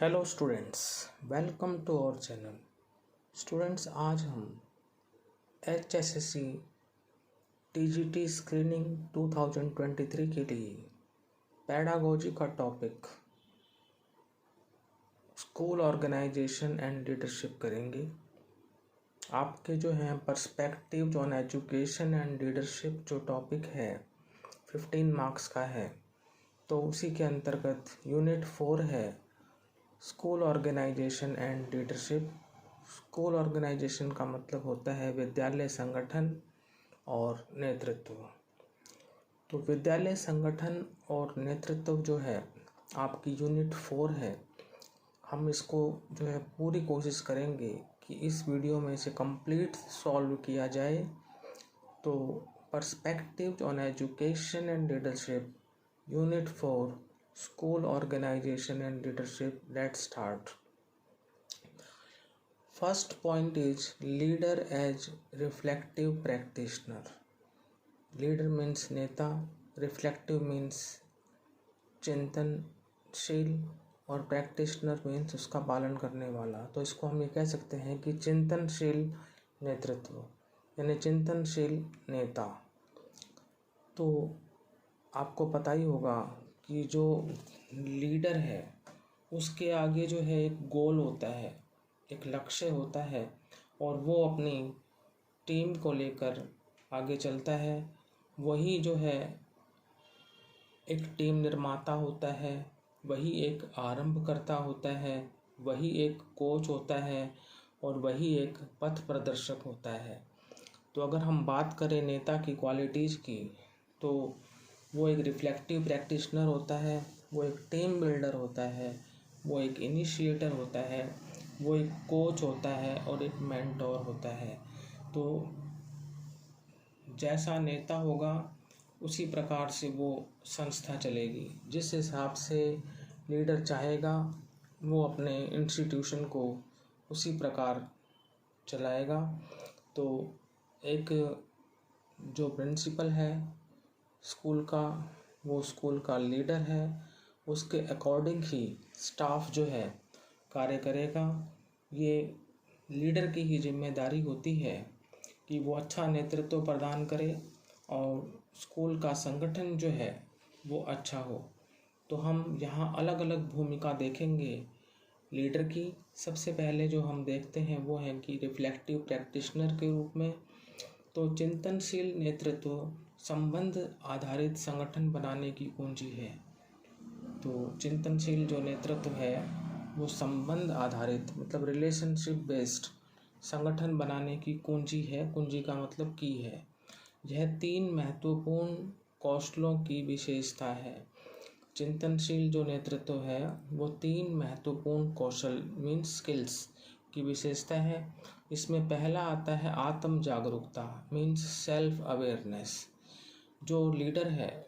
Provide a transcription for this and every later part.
Hello students, welcome to our channel. Students, आज हम HSSC TGT screening 2023 के लिए पैडागोजी का topic school organisation and leadership करेंगे। आपके जो हैं perspective on education and leadership जो टॉपिक है 15 मार्क्स का है, तो उसी के अंतर्गत यूनिट 4 है school organisation and leadership. School organisation का मतलब होता है विद्यालय संगठन और नेतृत्व। तो विद्यालय संगठन और नेतृत्व जो है आपकी यूनिट 4 है। हम इसको जो है पूरी कोशिश करेंगे कि इस वीडियो में इसे कंप्लीट सॉल्व किया जाए। तो perspective on education and leadership unit 4 School Organization and Leadership. Let's start. First point is leader as reflective practitioner. Leader means नेता, reflective means चिंतनशील और practitioner means उसका पालन करने वाला। तो इसको हम ये कह सकते हैं कि चिंतनशील नेतृत्व यानी चिंतनशील नेता। तो आपको पता ही होगा कि जो लीडर है उसके आगे जो है एक गोल होता है, एक लक्ष्य होता है और वो अपनी टीम को लेकर आगे चलता है। वही जो है एक टीम निर्माता होता है, वही एक आरंभकर्ता होता है, वही एक कोच होता है और वही एक पथ प्रदर्शक होता है। तो अगर हम बात करें नेता की क्वालिटीज़ की, तो वो एक रिफ्लेक्टिव प्रैक्टिशनर होता है, वो एक टीम बिल्डर होता है, वो एक इनिशिएटर होता है, वो एक कोच होता है और एक मेंटोर होता है। तो जैसा नेता होगा उसी प्रकार से वो संस्था चलेगी। जिस हिसाब से लीडर चाहेगा वो अपने इंस्टीट्यूशन को उसी प्रकार चलाएगा। तो एक जो प्रिंसिपल है स्कूल का, वो स्कूल का लीडर है, उसके अकॉर्डिंग ही स्टाफ जो है कार्य करेगा। ये लीडर की ही जिम्मेदारी होती है कि वो अच्छा नेतृत्व प्रदान करे और स्कूल का संगठन जो है वो अच्छा हो। तो हम यहाँ अलग अलग भूमिका देखेंगे लीडर की। सबसे पहले जो हम देखते हैं वो है कि रिफ्लेक्टिव प्रैक्टिशनर के रूप में। तो चिंतनशील नेतृत्व संबंध आधारित संगठन बनाने की कुंजी है। तो चिंतनशील जो नेतृत्व है वो संबंध आधारित मतलब रिलेशनशिप बेस्ड संगठन बनाने की कुंजी है। कुंजी का मतलब की है। यह 3 महत्वपूर्ण कौशलों की विशेषता है। चिंतनशील जो नेतृत्व है वो 3 महत्वपूर्ण कौशल मीन्स स्किल्स की विशेषता है। इसमें पहला आता है आत्म जागरूकता मीन्स सेल्फ अवेयरनेस। जो लीडर है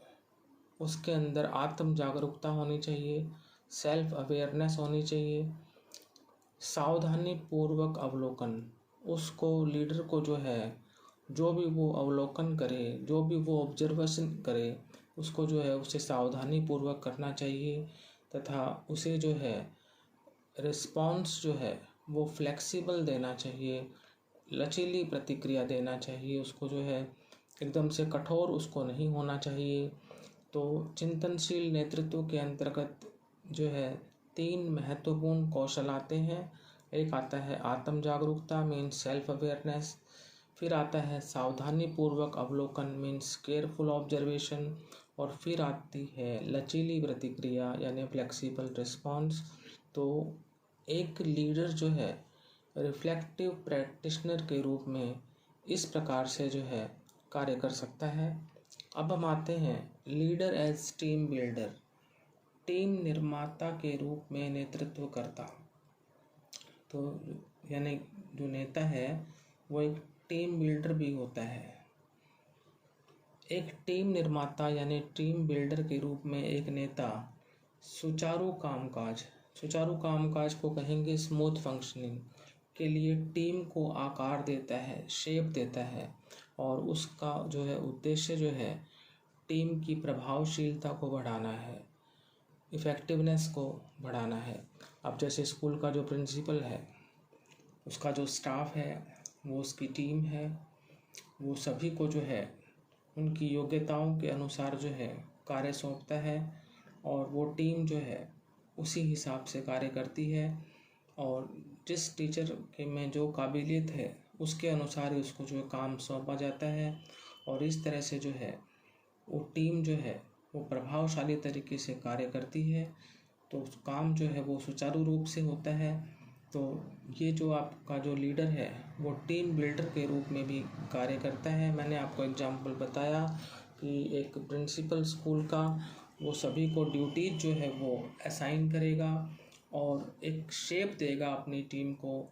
उसके अंदर आत्म जागरूकता होनी चाहिए, सेल्फ अवेयरनेस होनी चाहिए। सावधानी पूर्वक अवलोकन, उसको लीडर को जो है जो भी वो अवलोकन करे, जो भी वो ऑब्जर्वेशन करे, उसको जो है उसे सावधानी पूर्वक करना चाहिए तथा उसे जो है रिस्पॉन्स जो है वो फ्लेक्सिबल देना चाहिए, लचीली प्रतिक्रिया देना चाहिए। उसको जो है एकदम से कठोर उसको नहीं होना चाहिए। तो चिंतनशील नेतृत्व के अंतर्गत जो है 3 महत्वपूर्ण कौशल आते हैं। एक आता है आत्म जागरूकता मीन्स सेल्फ अवेयरनेस, फिर आता है सावधानी पूर्वक अवलोकन मीन्स केयरफुल ऑब्जर्वेशन और फिर आती है लचीली प्रतिक्रिया यानी फ्लेक्सिबल रिस्पॉन्स। तो एक लीडर जो है रिफ्लेक्टिव प्रैक्टिशनर के रूप में इस प्रकार से जो है कार्य कर सकता है। अब हम आते हैं leader as team builder, team निर्माता के रूप में नेतृत्व करता। तो यानी जो नेता है वो एक टीम बिल्डर भी होता है। एक टीम निर्माता यानी टीम बिल्डर के रूप में एक नेता सुचारू कामकाज को कहेंगे स्मूथ फंक्शनिंग के लिए टीम को आकार देता है, शेप देता है और उसका जो है उद्देश्य जो है टीम की प्रभावशीलता को बढ़ाना है, इफ़ेक्टिवनेस को बढ़ाना है। अब जैसे स्कूल का जो प्रिंसिपल है, उसका जो स्टाफ है, वो उसकी टीम है, वो सभी को जो है उनकी योग्यताओं के अनुसार जो है कार्य सौंपता है और वो टीम जो है उसी हिसाब से कार्य करती है और जिस टीचर के में जो काबिलियत है उसके अनुसार ही उसको जो काम सौंपा जाता है और इस तरह से जो है वो टीम जो है वो प्रभावशाली तरीके से कार्य करती है, तो काम जो है वो सुचारू रूप से होता है। तो ये जो आपका जो लीडर है वो टीम बिल्डर के रूप में भी कार्य करता है। मैंने आपको एग्जाम्पल बताया कि एक प्रिंसिपल स्कूल का वो सभी को ड्यूटीज जो है वो असाइन करेगा और एक शेप देगा अपनी टीम को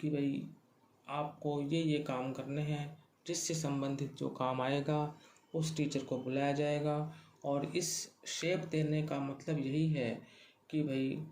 कि भाई आपको ये काम करने हैं, जिससे संबंधित जो काम आएगा उस टीचर को बुलाया जाएगा। और इस शेप देने का मतलब यही है कि भाई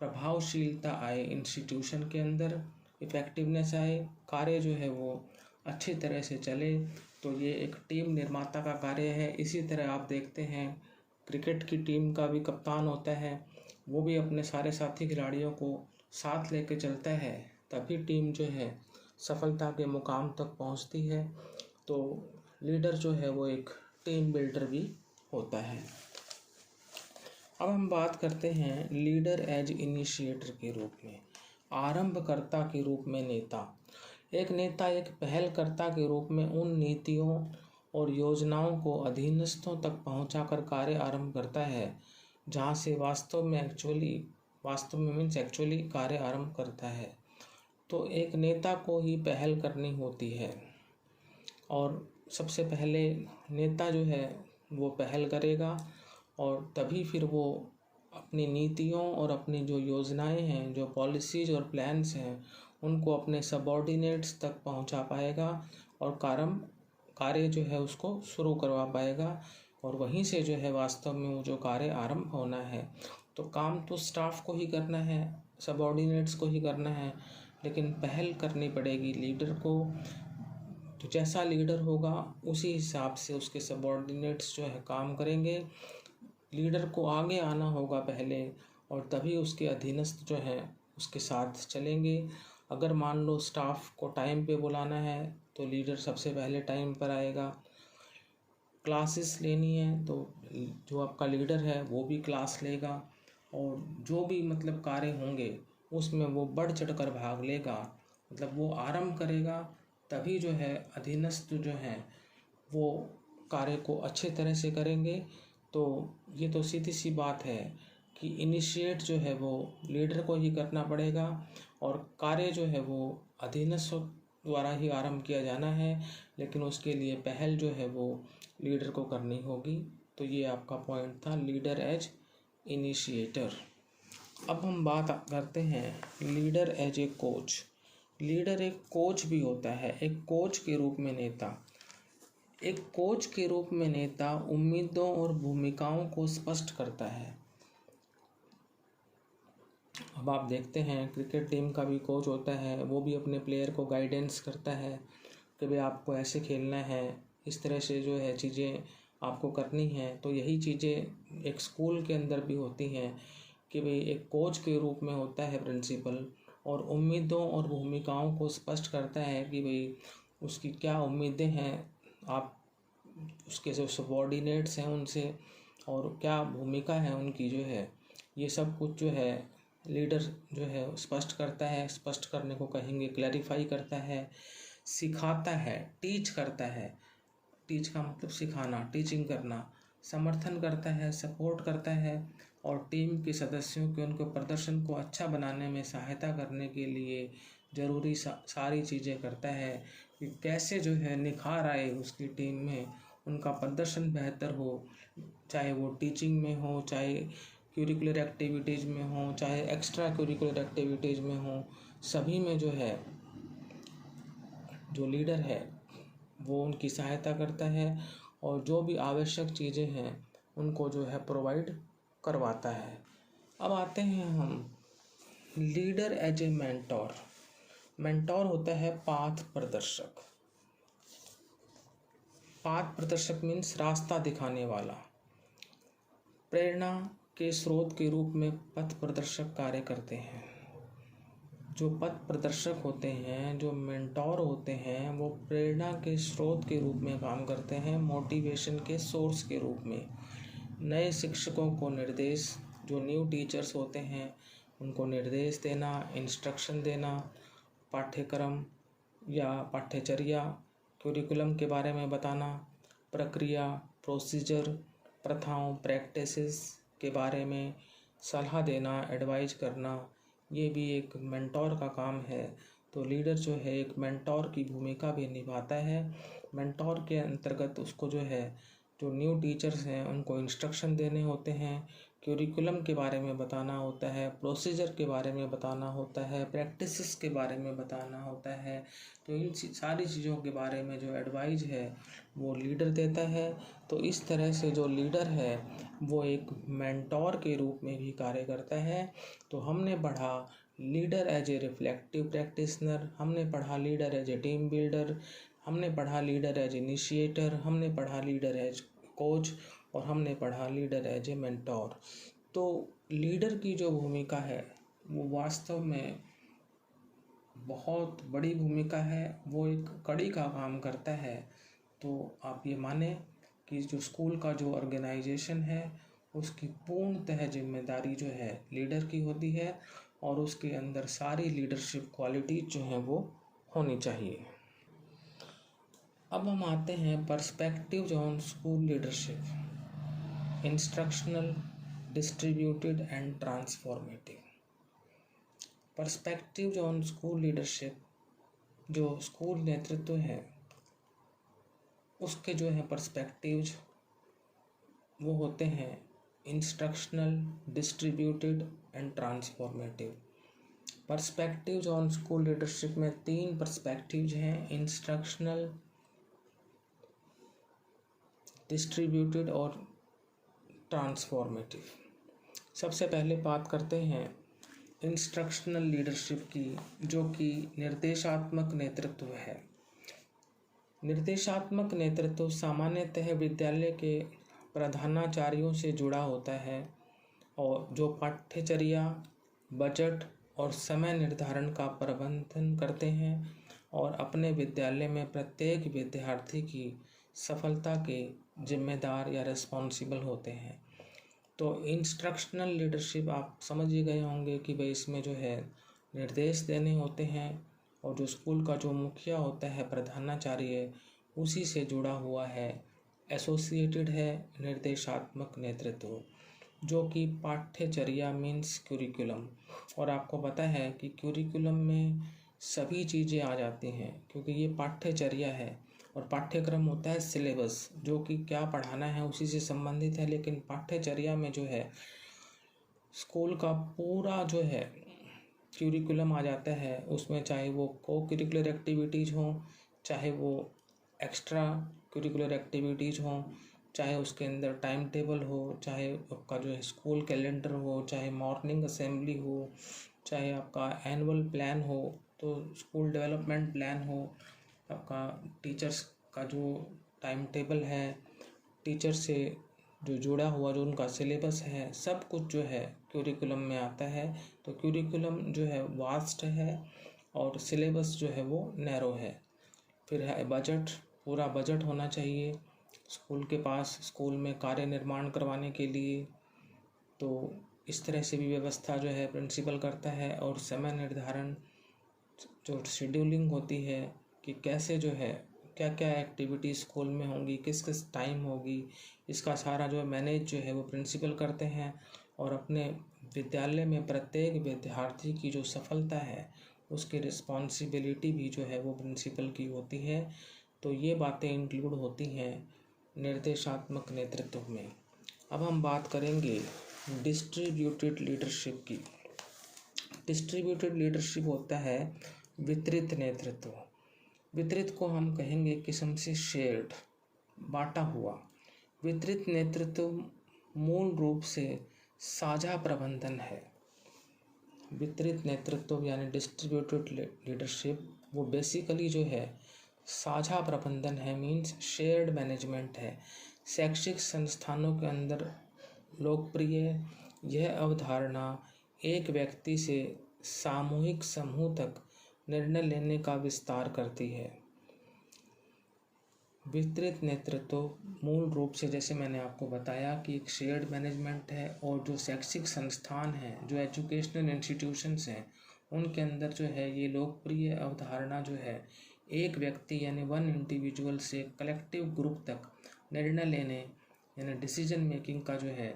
प्रभावशीलता आए इंस्टीट्यूशन के अंदर, इफ़ेक्टिवनेस आए, कार्य जो है वो अच्छी तरह से चले। तो ये एक टीम निर्माता का कार्य है। इसी तरह आप देखते हैं क्रिकेट की टीम का भी कप्तान होता है, वो भी अपने सारे साथी खिलाड़ियों को साथ लेके चलता है, तभी टीम जो है सफलता के मुकाम तक पहुंचती है। तो लीडर जो है वो एक टीम बिल्डर भी होता है। अब हम बात करते हैं लीडर एज इनिशिएटर के रूप में, आरंभकर्ता के रूप में नेता। एक नेता एक पहलकर्ता के रूप में उन नीतियों और योजनाओं को अधीनस्थों तक पहुंचाकर कार्य आरंभ करता है जहां से वास्तव में एक्चुअली कार्य आरंभ करता है। तो एक नेता को ही पहल करनी होती है और सबसे पहले नेता जो है वो पहल करेगा और तभी फिर वो अपनी नीतियों और अपनी जो योजनाएं हैं, जो पॉलिसीज़ और प्लान्स हैं, उनको अपने सबऑर्डिनेट्स तक पहुंचा पाएगा और कार्य जो है उसको शुरू करवा पाएगा और वहीं से जो है वास्तव में वो जो कार्य आरंभ होना है। तो काम तो स्टाफ को ही करना है, सबऑर्डिनेट्स को ही करना है, लेकिन पहल करनी पड़ेगी लीडर को। तो जैसा लीडर होगा उसी हिसाब से उसके सबऑर्डिनेट्स जो है काम करेंगे। लीडर को आगे आना होगा पहले और तभी उसके अधीनस्थ जो है उसके साथ चलेंगे। अगर मान लो स्टाफ को टाइम पे बुलाना है तो लीडर सबसे पहले टाइम पर आएगा। क्लासेस लेनी है तो जो आपका लीडर है वो भी क्लास लेगा और जो भी मतलब कार्य होंगे उसमें वो बढ़ चढ़ कर भाग लेगा, मतलब वो आरंभ करेगा, तभी जो है अधीनस्थ जो हैं वो कार्य को अच्छे तरह से करेंगे। तो ये तो सीधी सी बात है कि इनिशिएट जो है वो लीडर को ही करना पड़ेगा और कार्य जो है वो अधीनस्थ द्वारा ही आरंभ किया जाना है, लेकिन उसके लिए पहल जो है वो लीडर को करनी होगी। तो ये आपका पॉइंट था, लीडर एज इनिशिएटर। अब हम बात करते हैं leader as a coach. Leader एक कोच भी होता है, एक कोच के रूप में नेता। एक कोच के रूप में नेता उम्मीदों और भूमिकाओं को स्पष्ट करता है। अब आप देखते हैं क्रिकेट टीम का भी कोच होता है, वो भी अपने प्लेयर को गाइडेंस करता है कि भाई आपको ऐसे खेलना है, इस तरह से जो है चीज़ें आपको करनी है। तो यही चीज़ें एक स्कूल के अंदर भी होती हैं कि भाई एक कोच के रूप में होता है प्रिंसिपल और उम्मीदों और भूमिकाओं को स्पष्ट करता है कि भाई उसकी क्या उम्मीदें हैं, आप उसके जो सबऑर्डिनेट्स हैं उनसे, और क्या भूमिका है उनकी जो है, ये सब कुछ जो है लीडर जो है स्पष्ट करता है। स्पष्ट करने को कहेंगे क्लैरिफाई करता है, सिखाता है, टीच करता है। टीच का मतलब सिखाना, टीचिंग करना, समर्थन करता है, सपोर्ट करता है और टीम के सदस्यों के उनके प्रदर्शन को अच्छा बनाने में सहायता करने के लिए ज़रूरी सारी चीज़ें करता है कि कैसे जो है निखार आए उसकी टीम में, उनका प्रदर्शन बेहतर हो, चाहे वो टीचिंग में हो, चाहे करिकुलर एक्टिविटीज़ में हो, चाहे एक्स्ट्रा करिकुलर एक्टिविटीज़ में हो, सभी में जो है जो लीडर है वो उनकी सहायता करता है और जो भी आवश्यक चीज़ें हैं उनको जो है प्रोवाइड करवाता है। अब आते हैं हम leader as a mentor. Mentor होता है पाथ प्रदर्शक। पाथ प्रदर्शक मीन्स रास्ता दिखाने वाला, प्रेरणा के स्रोत के रूप में पथ प्रदर्शक कार्य करते हैं। जो पथ प्रदर्शक होते हैं, जो मेंटोर होते हैं, वो प्रेरणा के स्रोत के रूप में काम करते हैं, मोटिवेशन के सोर्स के रूप में। नए शिक्षकों को निर्देश, जो न्यू टीचर्स होते हैं उनको निर्देश देना, इंस्ट्रक्शन देना, पाठ्यक्रम या पाठ्यचर्या, क्यूरिकुलम के बारे में बताना, प्रक्रिया, प्रोसीजर, प्रथाओं, प्रैक्टिसेस के बारे में सलाह देना, एडवाइज करना, ये भी एक मेंटोर का काम है। तो लीडर जो है एक मेंटोर की भूमिका भी निभाता है। मेंटोर के अंतर्गत उसको जो है, जो न्यू टीचर्स हैं उनको इंस्ट्रक्शन देने होते हैं, क्यूरिकुलम के बारे में बताना होता है, प्रोसीजर के बारे में बताना होता है, प्रैक्टिसेस के बारे में बताना होता है। तो इन सारी चीज़ों के बारे में जो एडवाइस है वो लीडर देता है। तो इस तरह से जो लीडर है वो एक मेंटोर के रूप में भी कार्य करता है। तो हमने पढ़ा leader as a reflective practitioner, हमने पढ़ा leader as a team builder, हमने पढ़ा लीडर एज इनिशिएटर, हमने पढ़ा लीडर एज कोच और हमने पढ़ा लीडर एज ए मेंटोर। तो लीडर की जो भूमिका है वो वास्तव में बहुत बड़ी भूमिका है, वो एक कड़ी का काम करता है। तो आप ये माने कि जो स्कूल का जो ऑर्गेनाइजेशन है उसकी पूर्णतः जिम्मेदारी जो है लीडर की होती है और उसके अंदर सारी लीडरशिप क्वालिटीज जो हैं वो होनी चाहिए। अब हम आते हैं perspective on school leadership, instructional, distributed and transformative. Perspective on school leadership, जो स्कूल नेतृत्व है उसके जो है पर्सपेक्टिव्स वो होते हैं instructional, distributed and transformative. Perspectives on school leadership में 3 पर्सपेक्टिव्स हैं, इंस्ट्रक्शनल, डिस्ट्रीब्यूटेड और ट्रांसफॉर्मेटिव। सबसे पहले बात करते हैं इंस्ट्रक्शनल लीडरशिप की, जो कि निर्देशात्मक नेतृत्व है। निर्देशात्मक नेतृत्व सामान्यतः विद्यालय के प्रधानाचार्यों से जुड़ा होता है और जो पाठ्यचर्या, बजट और समय निर्धारण का प्रबंधन करते हैं और अपने विद्यालय में प्रत्येक विद्यार्थी की सफलता के जिम्मेदार या रिस्पॉन्सिबल होते हैं। तो इंस्ट्रक्शनल लीडरशिप आप समझ ही गए होंगे कि भाई इसमें जो है निर्देश देने होते हैं और जो स्कूल का जो मुखिया होता है, प्रधानाचार्य, उसी से जुड़ा हुआ है, एसोसिएटेड है निर्देशात्मक नेतृत्व, जो कि पाठ्यचर्या मीन्स क्यूरिकुलम। और आपको पता है कि क्यूरिकुलम में सभी चीज़ें आ जाती हैं क्योंकि ये पाठ्यचर्या है और पाठ्यक्रम होता है सिलेबस, जो कि क्या पढ़ाना है उसी से संबंधित है। लेकिन पाठ्यचर्या में जो है स्कूल का पूरा जो है क्यूरिकुलम आ जाता है, उसमें चाहे वो को करिकुलर एक्टिविटीज़ हों, चाहे वो एक्स्ट्रा करिकुलर एक्टिविटीज़ हों, चाहे उसके अंदर टाइम टेबल हो, चाहे आपका जो है स्कूल कैलेंडर हो, चाहे मॉर्निंग असेंबली हो, चाहे आपका एनुअल प्लान हो, तो स्कूल डेवलपमेंट प्लान हो, आपका टीचर्स का जो टाइम टेबल है, टीचर से जो जुड़ा हुआ जो उनका सिलेबस है, सब कुछ जो है क्यूरिकुलम में आता है। तो क्यूरिकुलम जो है वास्ट है और सिलेबस जो है वो नैरो है। फिर है बजट, पूरा बजट होना चाहिए स्कूल के पास, स्कूल में कार्य निर्माण करवाने के लिए। तो इस तरह से भी व्यवस्था जो है प्रिंसिपल करता है। और समय निर्धारण, जो शेड्यूलिंग होती है कि कैसे जो है क्या क्या एक्टिविटी स्कूल में होंगी, किस किस टाइम होगी, इसका सारा जो मैनेज जो है वो प्रिंसिपल करते हैं। और अपने विद्यालय में प्रत्येक विद्यार्थी की जो सफलता है उसकी रिस्पॉन्सिबिलिटी भी जो है वो प्रिंसिपल की होती है। तो ये बातें इंक्लूड होती हैं निर्देशात्मक नेतृत्व में। अब हम बात करेंगे डिस्ट्रीब्यूटेड लीडरशिप की। डिस्ट्रीब्यूटेड लीडरशिप होता है वितरित नेतृत्व। वितरित को हम कहेंगे किस्म से शेयर्ड, बांटा हुआ। वितरित नेतृत्व मूल रूप से साझा प्रबंधन है। वितरित नेतृत्व यानी डिस्ट्रीब्यूटेड लीडरशिप वो बेसिकली जो है साझा प्रबंधन है, मीन्स शेयर्ड मैनेजमेंट है। शैक्षिक संस्थानों के अंदर लोकप्रिय यह अवधारणा एक व्यक्ति से सामूहिक समूह तक निर्णय लेने का विस्तार करती है। विस्तृत नेतृत्व मूल रूप से, जैसे मैंने आपको बताया, कि एक शेयर्ड मैनेजमेंट है, और जो शैक्षिक संस्थान हैं, जो एजुकेशनल इंस्टीट्यूशंस हैं, उनके अंदर जो है ये लोकप्रिय अवधारणा जो है एक व्यक्ति यानी वन इंडिविजुअल से कलेक्टिव ग्रुप तक निर्णय लेने यानी डिसीजन मेकिंग का जो है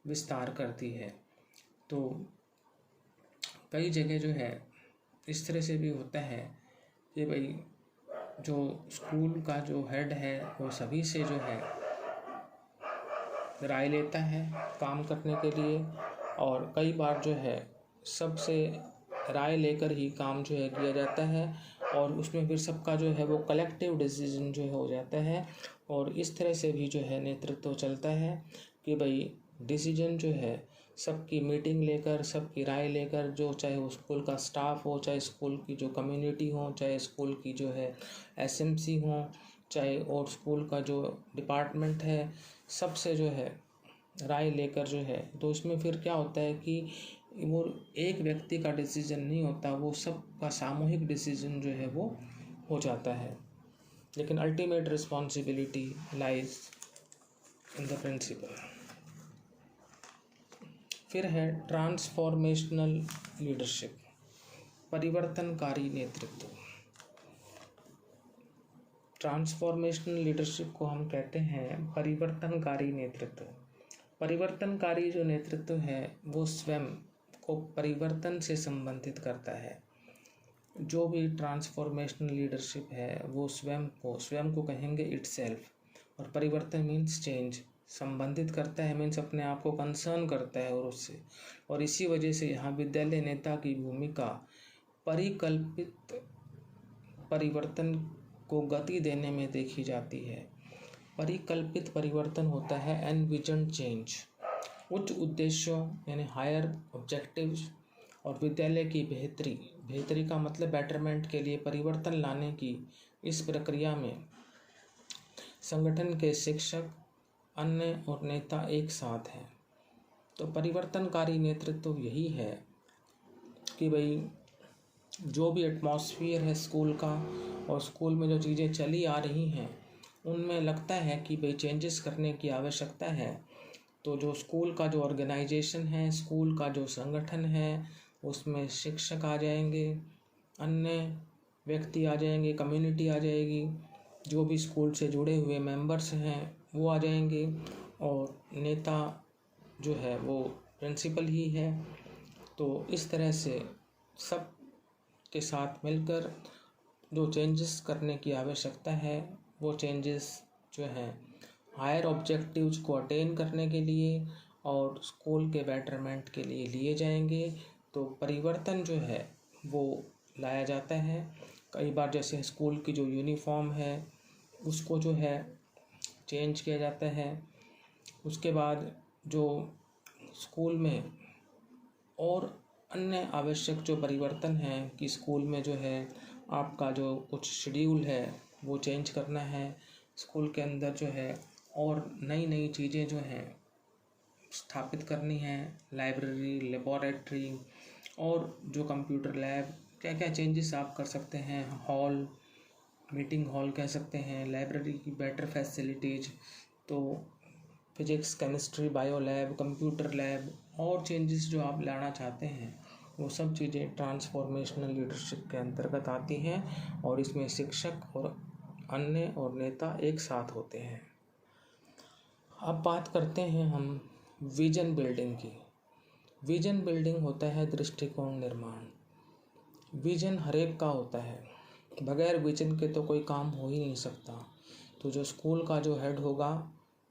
विस्तार करती है। तो कई जगह जो है इस तरह से भी होता है कि भाई जो स्कूल का जो हेड है वो सभी से जो है राय लेता है काम करने के लिए, और कई बार जो है सबसे राय लेकर ही काम जो है किया जाता है, और उसमें फिर सबका जो है वो कलेक्टिव डिसीजन जो हो जाता है। और इस तरह से भी जो है नेतृत्व चलता है कि भाई डिसीजन जो है सबकी मीटिंग लेकर, सबकी राय लेकर, जो चाहे वो स्कूल का स्टाफ हो, चाहे स्कूल की जो कम्युनिटी हो, चाहे स्कूल की जो है एसएमसी हो, चाहे और स्कूल का जो डिपार्टमेंट है, सबसे जो है राय लेकर जो है, तो इसमें फिर क्या होता है कि वो एक व्यक्ति का डिसीजन नहीं होता, वो सब का सामूहिक डिसीजन जो है वो हो जाता है। लेकिन ultimate responsibility lies in the principal. फिर है ट्रांसफॉर्मेशनल लीडरशिप, परिवर्तनकारी नेतृत्व। ट्रांसफॉर्मेशनल लीडरशिप को हम कहते हैं परिवर्तनकारी नेतृत्व। परिवर्तनकारी जो नेतृत्व है वो स्वयं को परिवर्तन से संबंधित करता है। जो भी ट्रांसफॉर्मेशनल लीडरशिप है वो स्वयं को कहेंगे इटसेल्फ, और परिवर्तन मीन्स चेंज, संबंधित करता है मीन्स अपने आप को कंसर्न करता है और उससे, और इसी वजह से यहाँ विद्यालय नेता की भूमिका परिकल्पित परिवर्तन को गति देने में देखी जाती है। परिकल्पित परिवर्तन होता है एनविजन चेंज, उच्च उद्देश्यों यानी हायर ऑब्जेक्टिव्स और विद्यालय की बेहतरी का मतलब बेटरमेंट के लिए परिवर्तन लाने की इस प्रक्रिया में संगठन के शिक्षक, अन्य और नेता एक साथ हैं। तो परिवर्तनकारी नेतृत्व यही है कि भाई जो भी एटमॉस्फेयर है स्कूल का, और स्कूल में जो चीज़ें चली आ रही हैं उनमें लगता है कि भाई चेंजेस करने की आवश्यकता है, तो जो स्कूल का जो ऑर्गेनाइजेशन है, स्कूल का जो संगठन है, उसमें शिक्षक आ जाएंगे, अन्य व्यक्ति आ जाएंगे, कम्युनिटी आ जाएगी, जो भी स्कूल से जुड़े हुए मेंबर्स हैं वो आ जाएंगे, और नेता जो है वो प्रिंसिपल ही है। तो इस तरह से सब के साथ मिलकर जो चेंजेस करने की आवश्यकता है वो चेंजेस जो हैं हायर ऑब्जेक्टिव्स को अटेन करने के लिए और स्कूल के बेटरमेंट के लिए लिए जाएंगे। तो परिवर्तन जो है वो लाया जाता है। कई बार जैसे स्कूल की जो यूनिफॉर्म है उसको जो है चेंज किया जाता है। उसके बाद जो स्कूल में और अन्य आवश्यक जो परिवर्तन है कि स्कूल में जो है आपका जो कुछ शेड्यूल है वो चेंज करना है, स्कूल के अंदर जो है और नई चीज़ें जो हैं स्थापित करनी है, लाइब्रेरी, लेबोरेटरी और जो कंप्यूटर लैब, क्या क्या चेंजेस आप कर सकते हैं, हॉल, मीटिंग हॉल कह सकते हैं, लाइब्रेरी की बेटर फैसिलिटीज़, तो physics, chemistry, bio lab, computer lab और चेंजेस जो आप लाना चाहते हैं वो सब चीज़ें ट्रांसफॉर्मेशनल लीडरशिप के अंतर्गत आती हैं और इसमें शिक्षक और अन्य और नेता एक साथ होते हैं। अब बात करते हैं हम विजन बिल्डिंग की। विजन बिल्डिंग होता है दृष्टिकोण निर्माण। विजन हर एक का होता है, बगैर विजन के तो कोई काम हो ही नहीं सकता। तो जो स्कूल का जो हेड होगा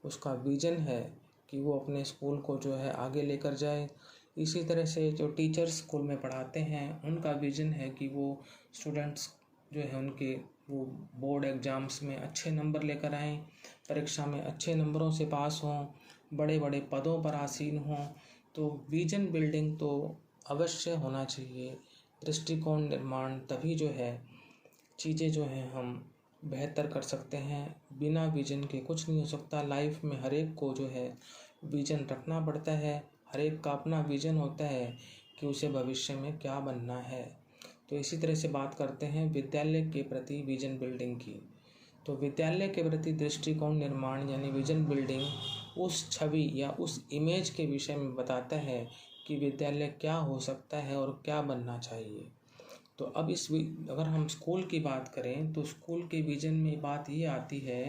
उसका विजन है कि वो अपने स्कूल को जो है आगे लेकर जाए। इसी तरह से जो टीचर्स स्कूल में पढ़ाते हैं उनका विजन है कि वो स्टूडेंट्स जो है उनके वो बोर्ड एग्ज़ाम्स में अच्छे नंबर लेकर आएँ, परीक्षा में अच्छे नंबरों से पास हों, बड़े बड़े पदों पर आसीन हों। तो विजन बिल्डिंग तो अवश्य होना चाहिए। दृष्टिकोण निर्माण, तभी जो है चीज़ें जो हैं हम बेहतर कर सकते हैं। बिना विजन के कुछ नहीं हो सकता। लाइफ में हर एक को जो है विजन रखना पड़ता है। हर एक का अपना विजन होता है कि उसे भविष्य में क्या बनना है। तो इसी तरह से बात करते हैं विद्यालय के प्रति विजन बिल्डिंग की। तो विद्यालय के प्रति दृष्टिकोण निर्माण यानी विजन बिल्डिंग उस छवि या उस इमेज के विषय में बताता है कि विद्यालय क्या हो सकता है और क्या बनना चाहिए। तो अब अगर हम स्कूल की बात करें तो स्कूल के विजन में बात ये आती है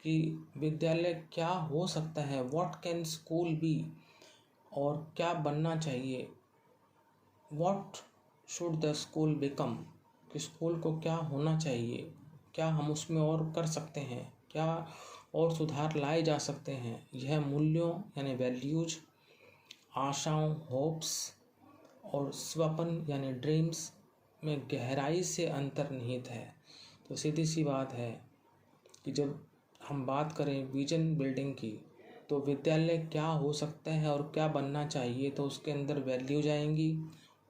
कि विद्यालय क्या हो सकता है, व्हाट कैन स्कूल बी, और क्या बनना चाहिए, what should the school become, कि स्कूल को क्या होना चाहिए, क्या हम उसमें और कर सकते हैं, क्या और सुधार लाए जा सकते हैं। यह मूल्यों यानी वैल्यूज, आशाओं होप्स और स्वप्न यानी ड्रीम्स में गहराई से अंतर्निहित है। तो सीधी सी बात है कि जब हम बात करें विजन बिल्डिंग की तो विद्यालय क्या हो सकता है और क्या बनना चाहिए, तो उसके अंदर वैल्यूज आएंगी,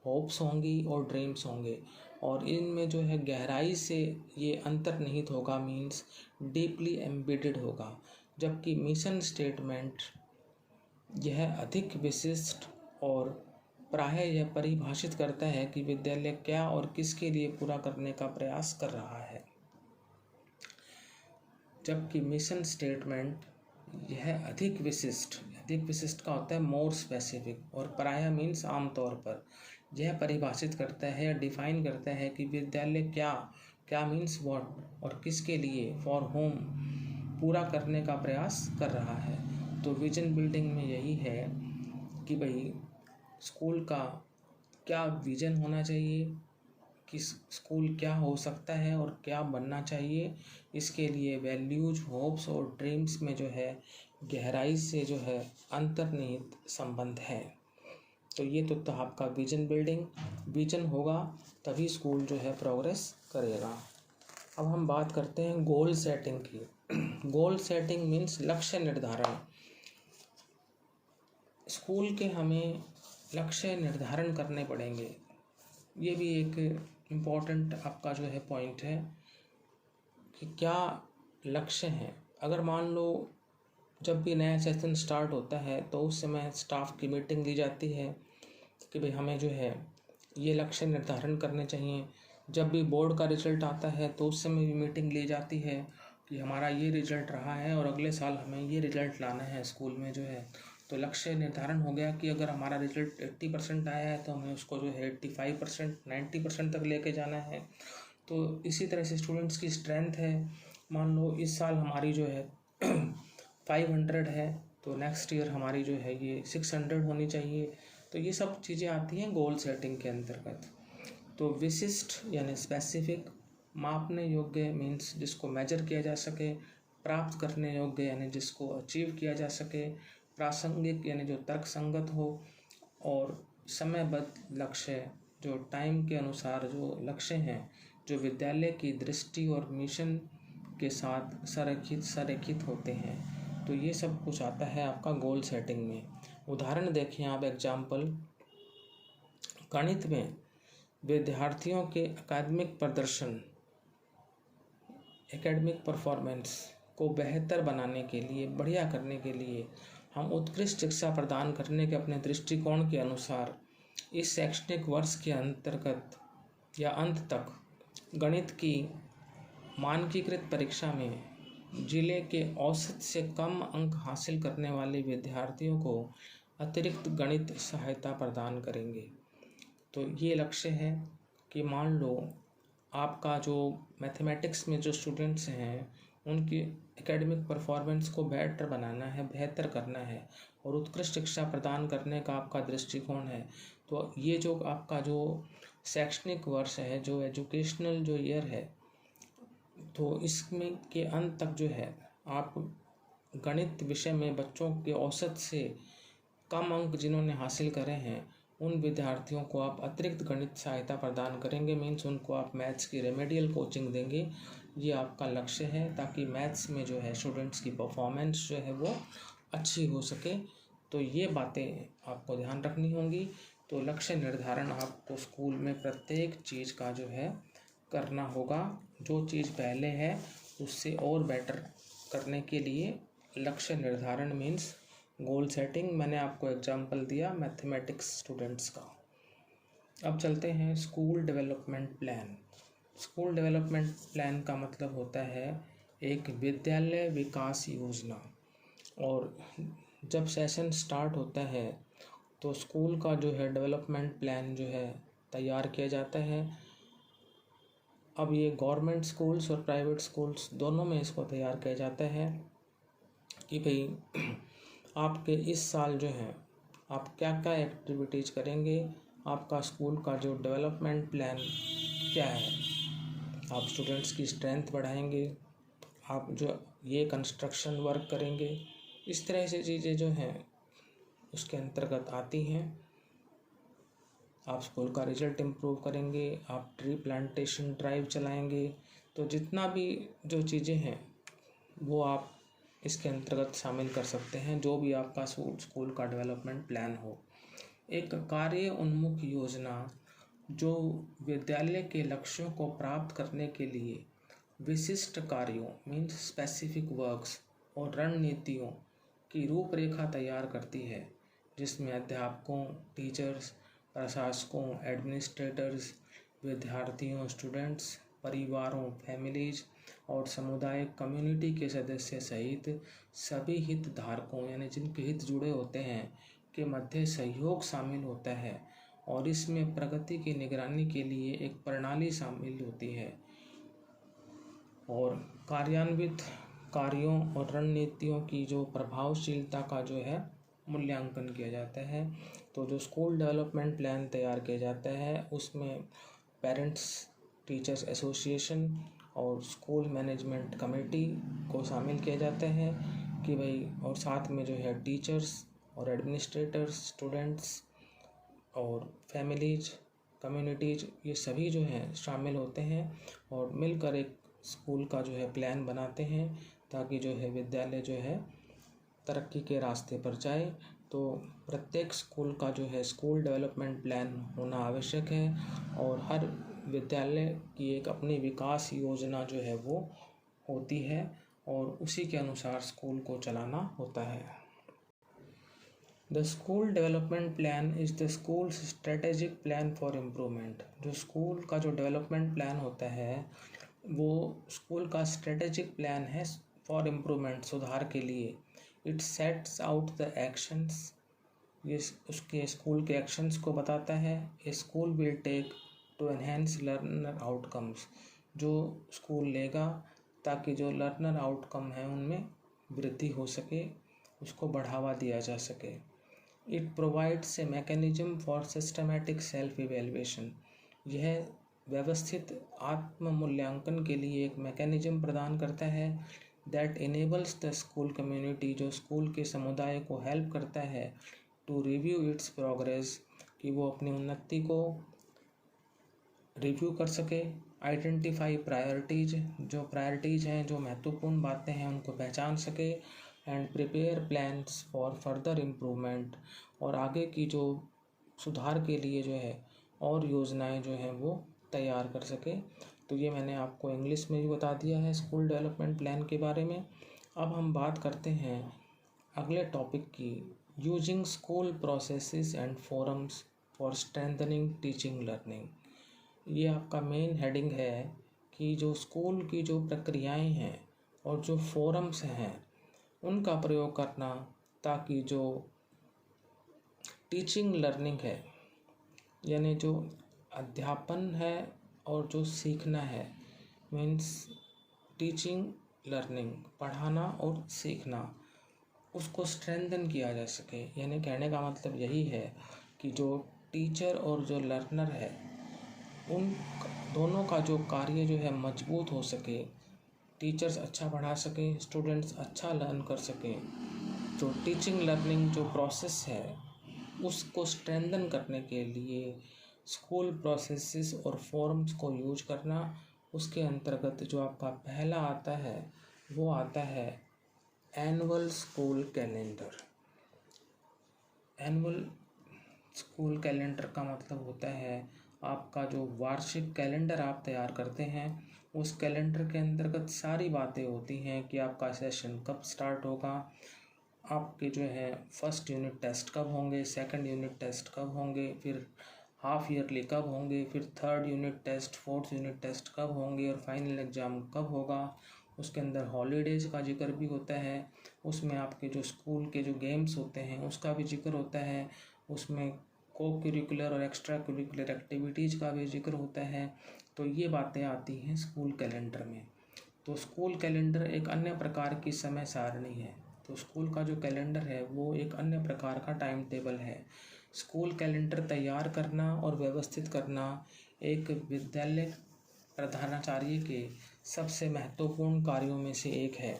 होप्स होंगी और ड्रीम्स होंगे, और इनमें जो है गहराई से ये अंतर्निहित होगा, मीन्स डीपली एम्बेडेड होगा। जबकि मिशन स्टेटमेंट यह अधिक विशिष्ट और प्रायः यह परिभाषित करता है कि विद्यालय क्या और किसके लिए पूरा करने का प्रयास कर रहा है। जबकि मिशन स्टेटमेंट यह अधिक विशिष्ट का होता है मोर स्पेसिफिक, और प्रायः मीन्स आमतौर पर यह परिभाषित करता है या डिफाइन करता है कि विद्यालय क्या मीन्स व्हाट और किसके लिए, फॉर होम, पूरा करने का प्रयास कर रहा है। तो विजन बिल्डिंग में यही है कि भाई स्कूल का क्या विजन होना चाहिए, कि स्कूल क्या हो सकता है और क्या बनना चाहिए, इसके लिए वैल्यूज, होप्स और ड्रीम्स में जो है गहराई से जो है अंतर्निहित संबंध है। तो ये तो था आपका विजन बिल्डिंग। विजन होगा तभी स्कूल जो है प्रोग्रेस करेगा। अब हम बात करते हैं गोल सेटिंग की। गोल सेटिंग मीन्स लक्ष्य निर्धारण। स्कूल के हमें लक्ष्य निर्धारण करने पड़ेंगे। ये भी एक इम्पॉर्टेंट आपका जो है पॉइंट है कि क्या लक्ष्य हैं। अगर मान लो जब भी नया सेशन स्टार्ट होता है तो उस समय स्टाफ की मीटिंग ली जाती है कि भाई हमें जो है ये लक्ष्य निर्धारण करने चाहिए। जब भी बोर्ड का रिजल्ट आता है तो उस समय भी मीटिंग ली जाती है कि हमारा ये रिजल्ट रहा है और अगले साल हमें ये रिजल्ट लाना है स्कूल में जो है। तो लक्ष्य निर्धारण हो गया कि अगर हमारा रिजल्ट 80% आया है तो हमें उसको जो है 85%, 90% तक लेके जाना है। तो इसी तरह से स्टूडेंट्स की स्ट्रेंथ है, मान लो इस साल हमारी जो है 500 है तो नेक्स्ट ईयर हमारी जो है ये 600 होनी चाहिए। तो ये सब चीज़ें आती हैं गोल सेटिंग के अंतर्गत। तो विशिष्ट यानी स्पेसिफिक, मापने योग्य मीन्स जिसको मेजर किया जा सके, प्राप्त करने योग्य यानी जिसको अचीव किया जा सके, प्रासंगिक यानी जो तर्कसंगत हो, और समयबद्ध लक्ष्य जो टाइम के अनुसार जो लक्ष्य हैं जो विद्यालय की दृष्टि और मिशन के साथ संरेखित होते हैं। तो ये सब कुछ आता है आपका गोल सेटिंग में। उदाहरण देखें आप, एग्जाम्पल, गणित में विद्यार्थियों के अकादमिक प्रदर्शन, एकेडमिक परफॉर्मेंस को बेहतर बनाने के लिए, बढ़िया करने के लिए हम उत्कृष्ट शिक्षा प्रदान करने के अपने दृष्टिकोण के अनुसार इस शैक्षणिक वर्ष के अंतर्गत या अंत तक गणित की मानकीकृत परीक्षा में जिले के औसत से कम अंक हासिल करने वाले विद्यार्थियों को अतिरिक्त गणित सहायता प्रदान करेंगे। तो ये लक्ष्य है कि मान लो आपका जो मैथमेटिक्स में जो स्टूडेंट्स हैं उनकी एकेडमिक परफॉर्मेंस को बेहतर बनाना है, बेहतर करना है और उत्कृष्ट शिक्षा प्रदान करने का आपका दृष्टिकोण है। तो ये जो आपका जो शैक्षणिक वर्ष है, जो एजुकेशनल जो ईयर है, तो इसमें के अंत तक जो है आप गणित विषय में बच्चों के औसत से कम अंक जिन्होंने हासिल करे हैं उन विद्यार्थियों को आप अतिरिक्त गणित सहायता प्रदान करेंगे। मीन्स उनको आप मैथ्स की रेमेडियल कोचिंग देंगे। ये आपका लक्ष्य है ताकि मैथ्स में जो है स्टूडेंट्स की परफॉर्मेंस जो है वो अच्छी हो सके। तो ये बातें आपको ध्यान रखनी होंगी। तो लक्ष्य निर्धारण आपको स्कूल में प्रत्येक चीज़ का जो है करना होगा। जो चीज़ पहले है उससे और बेटर करने के लिए लक्ष्य निर्धारण मीन्स गोल सेटिंग मैंने आपको एग्जांपल दिया मैथमेटिक्स स्टूडेंट्स का। अब चलते हैं school development plan. School development plan का मतलब होता है एक विद्यालय विकास योजना। और जब सेशन स्टार्ट होता है तो स्कूल का जो है डेवलपमेंट प्लान जो है तैयार किया जाता है। अब ये गवर्नमेंट स्कूल्स और प्राइवेट स्कूल्स दोनों में इसको तैयार किया जाता है कि भाई आपके इस साल जो है आप क्या क्या एक्टिविटीज़ करेंगे, आपका स्कूल का जो डेवलपमेंट प्लान क्या है। आप स्टूडेंट्स की स्ट्रेंथ बढ़ाएंगे, आप जो ये कंस्ट्रक्शन वर्क करेंगे, इस तरह से चीज़ें जो हैं उसके अंतर्गत आती हैं। आप स्कूल का रिजल्ट इम्प्रूव करेंगे, आप ट्री प्लांटेशन ड्राइव चलाएंगे। तो जितना भी जो चीज़ें हैं वो आप इसके अंतर्गत शामिल कर सकते हैं, जो भी आपका स्कूल का डेवलपमेंट प्लान हो। एक कार्य उन्मुख योजना जो विद्यालय के लक्ष्यों को प्राप्त करने के लिए विशिष्ट कार्यों मीन्स स्पेसिफिक वर्क्स और रणनीतियों की रूपरेखा तैयार करती है, जिसमें अध्यापकों, टीचर्स, प्रशासकों, एडमिनिस्ट्रेटर्स, विद्यार्थियों, स्टूडेंट्स, परिवारों, फैमिलीज और सामुदायिक कम्युनिटी के सदस्य सहित सभी हितधारकों यानी जिनके हित जुड़े होते हैं के मध्य सहयोग शामिल होता है। और इसमें प्रगति की निगरानी के लिए एक प्रणाली शामिल होती है और कार्यान्वित कार्यों और रणनीतियों की जो प्रभावशीलता का जो है मूल्यांकन किया जाता है। तो जो स्कूल डेवलपमेंट प्लान तैयार किया जाता है उसमें पेरेंट्स टीचर्स एसोसिएशन और स्कूल मैनेजमेंट कमेटी को शामिल किया जाता है कि भाई, और साथ में जो है टीचर्स और एडमिनिस्ट्रेटर्स, स्टूडेंट्स और फैमिलीज, कम्युनिटीज, ये सभी जो हैं शामिल होते हैं और मिलकर एक स्कूल का जो है प्लान बनाते हैं ताकि जो है विद्यालय जो है तरक्की के रास्ते पर जाए। तो प्रत्येक स्कूल का जो है स्कूल डेवलपमेंट प्लान होना आवश्यक है और हर विद्यालय की एक अपनी विकास योजना जो है वो होती है और उसी के अनुसार स्कूल को चलाना होता है। The school development plan is the school's strategic plan for improvement. जो स्कूल का जो डेवलपमेंट प्लान होता है वो स्कूल का स्ट्रेटेजिक प्लान है फॉर इम्प्रूवमेंट, सुधार के लिए। It sets out the actions, ये उसके स्कूल के एक्शंस को बताता है। A school will take to enhance learner outcomes, जो स्कूल लेगा ताकि जो लर्नर आउटकम है उनमें वृद्धि हो सके, उसको बढ़ावा दिया जा सके। It provides a mechanism for systematic self evaluation, यह व्यवस्थित आत्म मूल्यांकन के लिए एक मैकेनिज्म प्रदान करता है। That enables the school community, जो स्कूल के समुदाय को हेल्प करता है टू रिव्यू इट्स प्रोग्रेस, कि वो अपनी उन्नति को रिव्यू कर सके। आइडेंटिफाई प्रायोरिटीज, जो प्रायोरिटीज हैं, जो महत्वपूर्ण बातें हैं उनको पहचान सके। And prepare plans for further improvement, और आगे की जो सुधार के लिए जो है और योजनाएं जो हैं वो तैयार कर सके। तो ये मैंने आपको इंग्लिश में भी बता दिया है स्कूल डेवलपमेंट प्लान के बारे में। अब हम बात करते हैं अगले टॉपिक की, using school processes and forums for strengthening teaching learning. ये आपका मेन हेडिंग है कि जो स्कूल की जो प्रक्रियाएं हैं और जो फोरम्स हैं उनका प्रयोग करना, ताकि जो टीचिंग लर्निंग है यानी जो अध्यापन है और जो सीखना है, मीन्स टीचिंग लर्निंग, पढ़ाना और सीखना, उसको स्ट्रेंथन किया जा सके। यानी कहने का मतलब यही है कि जो टीचर और जो लर्नर है उन दोनों का जो कार्य जो है मजबूत हो सके, टीचर्स अच्छा पढ़ा सकें, स्टूडेंट्स अच्छा लर्न कर सकें। जो टीचिंग लर्निंग जो प्रोसेस है उसको स्ट्रेंथन करने के लिए स्कूल प्रोसेसेस और फॉर्म्स को यूज करना। उसके अंतर्गत जो आपका पहला आता है वो आता है annual school calendar. Annual school calendar का मतलब होता है आपका जो वार्षिक कैलेंडर आप तैयार करते हैं, उस कैलेंडर के अंतर्गत सारी बातें होती हैं कि आपका सेशन कब स्टार्ट होगा, आपके जो है फर्स्ट यूनिट टेस्ट कब होंगे, सेकंड यूनिट टेस्ट कब होंगे, फिर हाफ ईयरली कब होंगे, फिर third unit test, fourth unit test कब होंगे और फाइनल एग्ज़ाम कब होगा। उसके अंदर हॉलीडेज़ का जिक्र भी होता है, उसमें आपके जो स्कूल के जो गेम्स होते हैं उसका भी जिक्र होता है, उसमें को करिकुलर और एक्स्ट्रा करिकुलर एक्टिविटीज़ का भी जिक्र होता है। तो ये बातें आती हैं स्कूल कैलेंडर में। तो स्कूल कैलेंडर एक अन्य प्रकार की समय सारणी है। तो स्कूल का जो कैलेंडर है वो एक अन्य प्रकार का टाइम टेबल है। स्कूल कैलेंडर तैयार करना और व्यवस्थित करना एक विद्यालय प्रधानाचार्य के सबसे महत्वपूर्ण कार्यों में से एक है।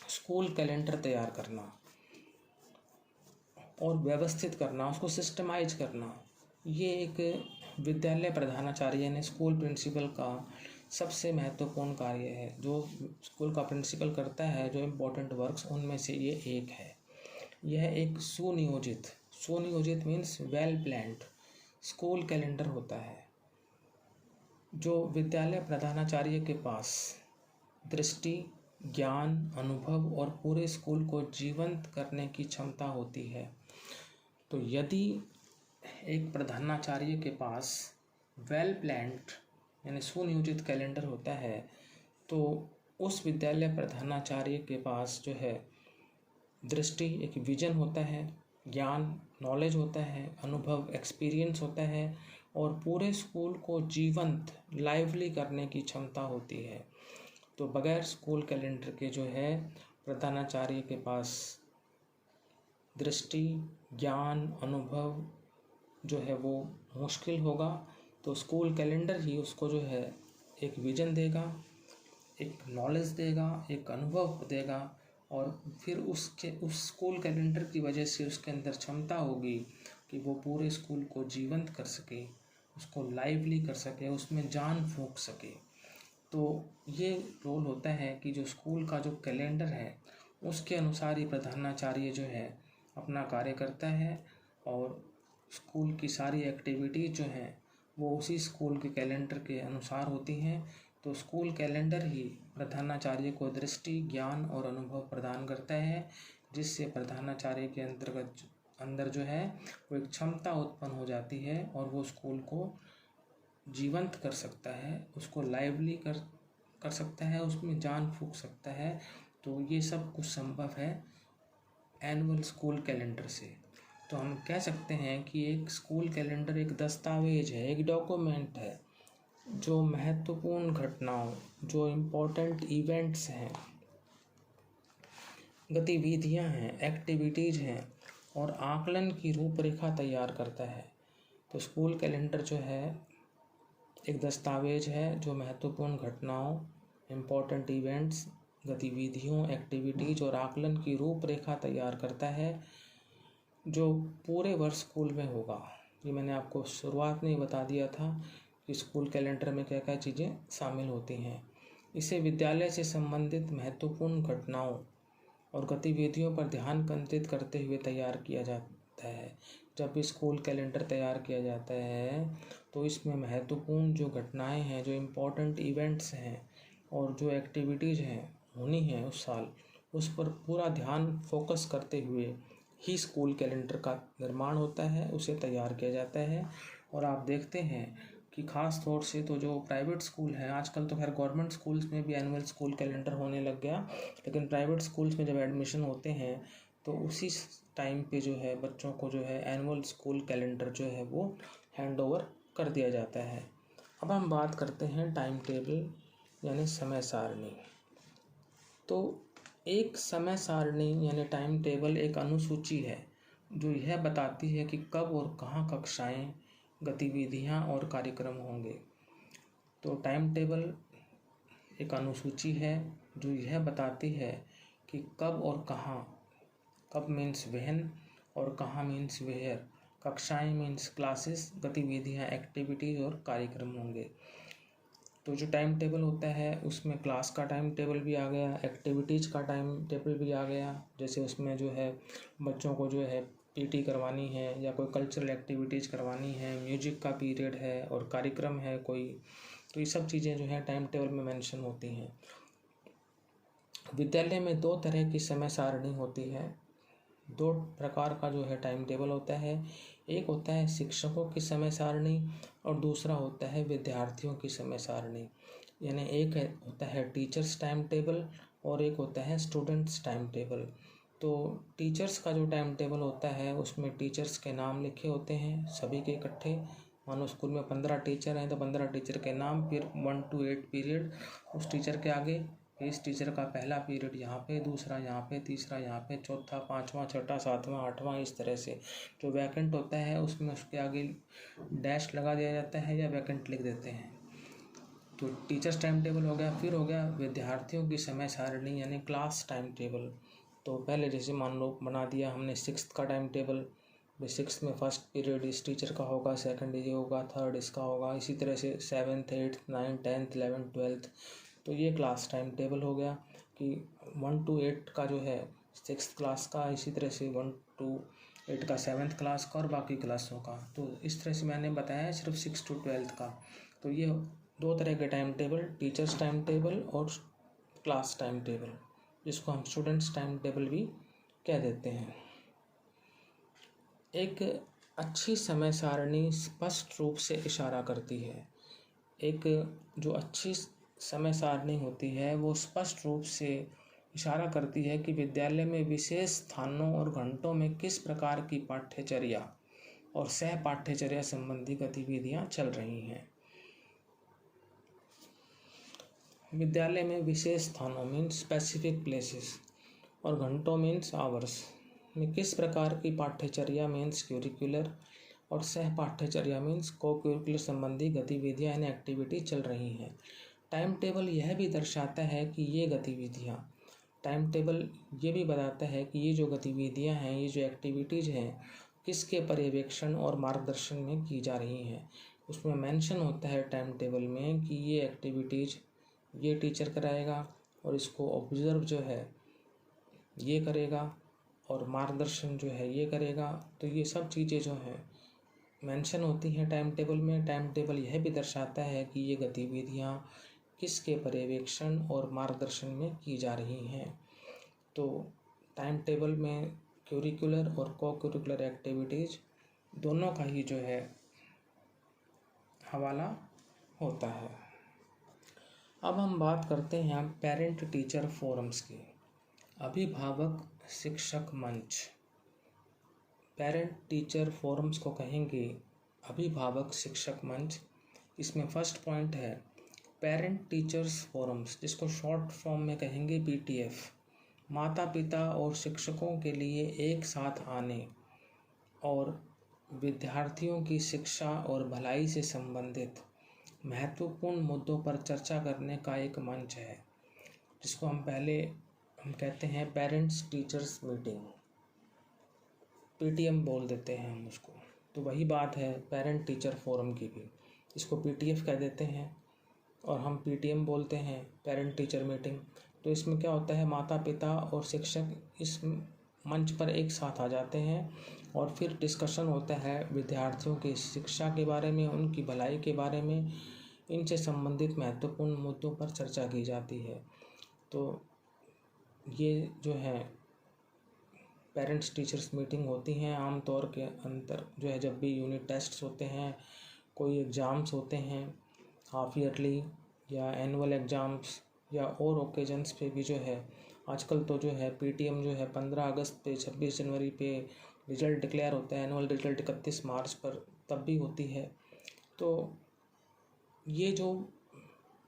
स्कूल कैलेंडर तैयार करना और व्यवस्थित करना, उसको सिस्टमाइज करना, ये एक विद्यालय प्रधानाचार्य ने स्कूल प्रिंसिपल का सबसे महत्वपूर्ण कार्य है। जो स्कूल का प्रिंसिपल करता है जो इम्पोर्टेंट वर्क्स, उनमें से ये एक है। यह एक सुनियोजित means well planned school calendar होता है जो विद्यालय प्रधानाचार्य के पास दृष्टि, ज्ञान, अनुभव और पूरे स्कूल को जीवंत करने की क्षमता होती है। तो यदि एक प्रधानाचार्य के पास वेल प्लान्ड यानी सुनियोजित कैलेंडर होता है तो उस विद्यालय प्रधानाचार्य के पास जो है दृष्टि, एक विजन होता है, ज्ञान, नॉलेज होता है, अनुभव, एक्सपीरियंस होता है और पूरे स्कूल को जीवंत, लाइवली करने की क्षमता होती है। तो बगैर स्कूल कैलेंडर के जो है प्रधानाचार्य के पास दृष्टि, ज्ञान, अनुभव जो है वो मुश्किल होगा। तो स्कूल कैलेंडर ही उसको जो है एक विजन देगा, एक नॉलेज देगा, एक अनुभव देगा और फिर उस स्कूल कैलेंडर की वजह से उसके अंदर क्षमता होगी कि वो पूरे स्कूल को जीवंत कर सके, उसको लाइवली कर सके, उसमें जान फूंक सके। तो ये रोल होता है कि जो स्कूल का जो कैलेंडर है उसके अनुसार ही प्रधानाचार्य जो है अपना कार्य करता है और स्कूल की सारी एक्टिविटीज़ जो हैं वो उसी स्कूल के कैलेंडर के अनुसार होती हैं। तो स्कूल कैलेंडर ही प्रधानाचार्य को दृष्टि, ज्ञान और अनुभव प्रदान करता है, जिससे प्रधानाचार्य के अंदर जो है वो एक क्षमता उत्पन्न हो जाती है और वो स्कूल को जीवंत कर सकता है, उसको लाइवली कर सकता है, उसमें जान फूंक सकता है। तो ये सब कुछ संभव है एनुअल स्कूल कैलेंडर से। तो हम कह सकते हैं कि एक स्कूल कैलेंडर एक दस्तावेज है, एक डॉक्यूमेंट है जो महत्वपूर्ण घटनाओं, जो इम्पोर्टेंट इवेंट्स हैं, गतिविधियां हैं, एक्टिविटीज़ हैं और आकलन की रूपरेखा तैयार करता है। तो स्कूल कैलेंडर जो है एक दस्तावेज है जो महत्वपूर्ण घटनाओं, इम्पोर्टेंट इवेंट्स, गतिविधियों, एक्टिविटीज़ और आकलन की रूपरेखा तैयार करता है जो पूरे वर्ष स्कूल में होगा। ये मैंने आपको शुरुआत में ही बता दिया था कि स्कूल कैलेंडर में क्या क्या चीज़ें शामिल होती हैं। इसे विद्यालय से संबंधित महत्वपूर्ण घटनाओं और गतिविधियों पर ध्यान केंद्रित करते हुए तैयार किया जाता है। जब भी स्कूल कैलेंडर तैयार किया जाता है तो इसमें महत्वपूर्ण जो घटनाएं हैं, जो इम्पोर्टेंट इवेंट्स हैं और जो एक्टिविटीज़ हैं होनी है उस साल, उस पर पूरा ध्यान फोकस करते हुए ही स्कूल कैलेंडर का निर्माण होता है, उसे तैयार किया जाता है। और आप देखते हैं कि ख़ास तौर से तो जो प्राइवेट स्कूल हैं, आजकल तो खैर गवर्नमेंट स्कूल्स में भी एनुअल स्कूल कैलेंडर होने लग गया, लेकिन प्राइवेट स्कूल्स में जब एडमिशन होते हैं तो उसी टाइम पे जो है बच्चों को जो है एनुअल स्कूल कैलेंडर जो है वो हैंड ओवर कर दिया जाता है। अब हम बात करते हैं टाइम टेबल यानी समय सारणी। तो एक समय सारणी यानी टाइम टेबल एक अनुसूची है जो यह बताती है कि कब और कहाँ कक्षाएं, गतिविधियां और कार्यक्रम होंगे। तो टाइम टेबल एक अनुसूची है जो यह बताती है कि कब और कहाँ, कब मीन्स व्हेन और कहाँ मीन्स वेयर, कक्षाएं मीन्स क्लासेस, गतिविधियां एक्टिविटीज़ और कार्यक्रम होंगे। तो जो टाइम टेबल होता है उसमें क्लास का टाइम टेबल भी आ गया, एक्टिविटीज़ का टाइम टेबल भी आ गया। जैसे उसमें जो है बच्चों को जो है पीटी करवानी है या कोई कल्चरल एक्टिविटीज़ करवानी है, म्यूजिक का पीरियड है और कार्यक्रम है कोई, तो ये सब चीज़ें जो है टाइम टेबल में मेंशन होती हैं। विद्यालय में दो तरह की समय सारणी होती है, दो प्रकार का जो है टाइम टेबल होता है। एक होता है शिक्षकों की समय सारणी और दूसरा होता है विद्यार्थियों की समय सारणी। यानी एक होता है टीचर्स टाइम टेबल और एक होता है स्टूडेंट्स टाइम टेबल। तो टीचर्स का जो टाइम टेबल होता है उसमें टीचर्स के नाम लिखे होते हैं सभी के इकट्ठे। मानो स्कूल में 15 टीचर हैं तो 15 टीचर के नाम, फिर 1 to 8 पीरियड उस टीचर के आगे, इस टीचर का पहला पीरियड यहाँ पे, दूसरा यहाँ पे, तीसरा यहाँ पे, चौथा, पाँचवा, छठा, सातवां, आठवां, इस तरह से। जो वैकेंट होता है उसमें उसके आगे डैश लगा दिया जाता है या वैकेंट लिख देते हैं। तो टीचर्स टाइम टेबल हो गया। फिर हो गया विद्यार्थियों की समय सारणी यानी क्लास टाइम टेबल। तो पहले जैसे मान लो बना दिया हमने 6th का टाइम टेबल, 6th में फर्स्ट पीरियड इस टीचर का होगा, सेकंड ये होगा, थर्ड इसका होगा, इसी तरह से 7th 8th 9th 10th 11th 12th। तो ये क्लास टाइम टेबल हो गया कि 1 to 8 का जो है 6th क्लास का, इसी तरह से 1 to 8 का 7th क्लास का और बाकी क्लासों का। तो इस तरह से मैंने बताया है सिर्फ 6 to 12th का। तो ये दो तरह के time table, teachers time table और क्लास टाइम टेबल, जिसको हम स्टूडेंट्स टाइम टेबल भी कह देते हैं। एक अच्छी समय सारणी स्पष्ट रूप से इशारा करती है। एक जो अच्छी समय सारणी होती है वो स्पष्ट रूप से इशारा करती है कि विद्यालय में विशेष स्थानों और घंटों में किस प्रकार की पाठ्यचर्या और सह पाठ्यचर्या संबंधी गतिविधियां चल रही हैं। विद्यालय में विशेष स्थानों मीन्स स्पेसिफिक प्लेसेस और घंटों मीन्स आवर्स में किस प्रकार की पाठ्यचर्या मीन्स क्यूरिकुलर और सह पाठ्यचर्या मीन्स को करिकुलर संबंधी गतिविधियाँ यानी एक्टिविटी चल रही हैं। टाइम टेबल यह भी दर्शाता है कि ये गतिविधियाँ, टाइम टेबल ये भी बताता है कि ये जो गतिविधियाँ हैं, ये जो एक्टिविटीज़ हैं, किसके पर्यवेक्षण और मार्गदर्शन में की जा रही हैं। उसमें मेंशन होता है टाइम टेबल में कि ये एक्टिविटीज़ ये टीचर कराएगा और इसको ऑब्जर्व जो है ये करेगा और मार्गदर्शन जो है ये करेगा। तो ये सब चीज़ें जो हैं मेंशन होती हैं टाइम टेबल में। टाइम टेबल यह भी दर्शाता है कि ये गतिविधियाँ किसके पर्यवेक्षण और मार्गदर्शन में की जा रही हैं। तो टाइम टेबल में करिकुलर और को करिकुलर एक्टिविटीज़ दोनों का ही जो है हवाला होता है। अब हम बात करते हैं पेरेंट टीचर फोरम्स की। अभिभावक शिक्षक मंच, पेरेंट टीचर फोरम्स को कहेंगे अभिभावक शिक्षक मंच। इसमें फर्स्ट पॉइंट है पेरेंट टीचर्स फोरम्स, जिसको शॉर्ट फॉर्म में कहेंगे PTF। माता पिता और शिक्षकों के लिए एक साथ आने और विद्यार्थियों की शिक्षा और भलाई से संबंधित महत्वपूर्ण मुद्दों पर चर्चा करने का एक मंच है, जिसको हम कहते हैं पेरेंट्स टीचर्स मीटिंग, PTM बोल देते हैं हम उसको। तो वही बात है पेरेंट टीचर फोरम की भी, इसको PTF कह देते हैं और हम PTM बोलते हैं पेरेंट टीचर मीटिंग। तो इसमें क्या होता है, माता पिता और शिक्षक इस मंच पर एक साथ आ जाते हैं और फिर डिस्कशन होता है विद्यार्थियों की शिक्षा के बारे में, उनकी भलाई के बारे में, इनसे संबंधित महत्वपूर्ण मुद्दों पर चर्चा की जाती है। तो ये जो है पेरेंट्स टीचर्स मीटिंग होती हैं आम तौर के अंदर जो है जब भी यूनिट टेस्ट्स होते हैं, कोई एग्ज़ाम्स होते हैं हाफ ईयरली या एनुअल एग्ज़ाम्स या और ओकेजन्स पे भी जो है आजकल तो जो है PTM जो है 15 अगस्त पे 26 जनवरी पे रिज़ल्ट डिक्लेयर होता है, एनुअल रिज़ल्ट 31 मार्च पर तब भी होती है। तो ये जो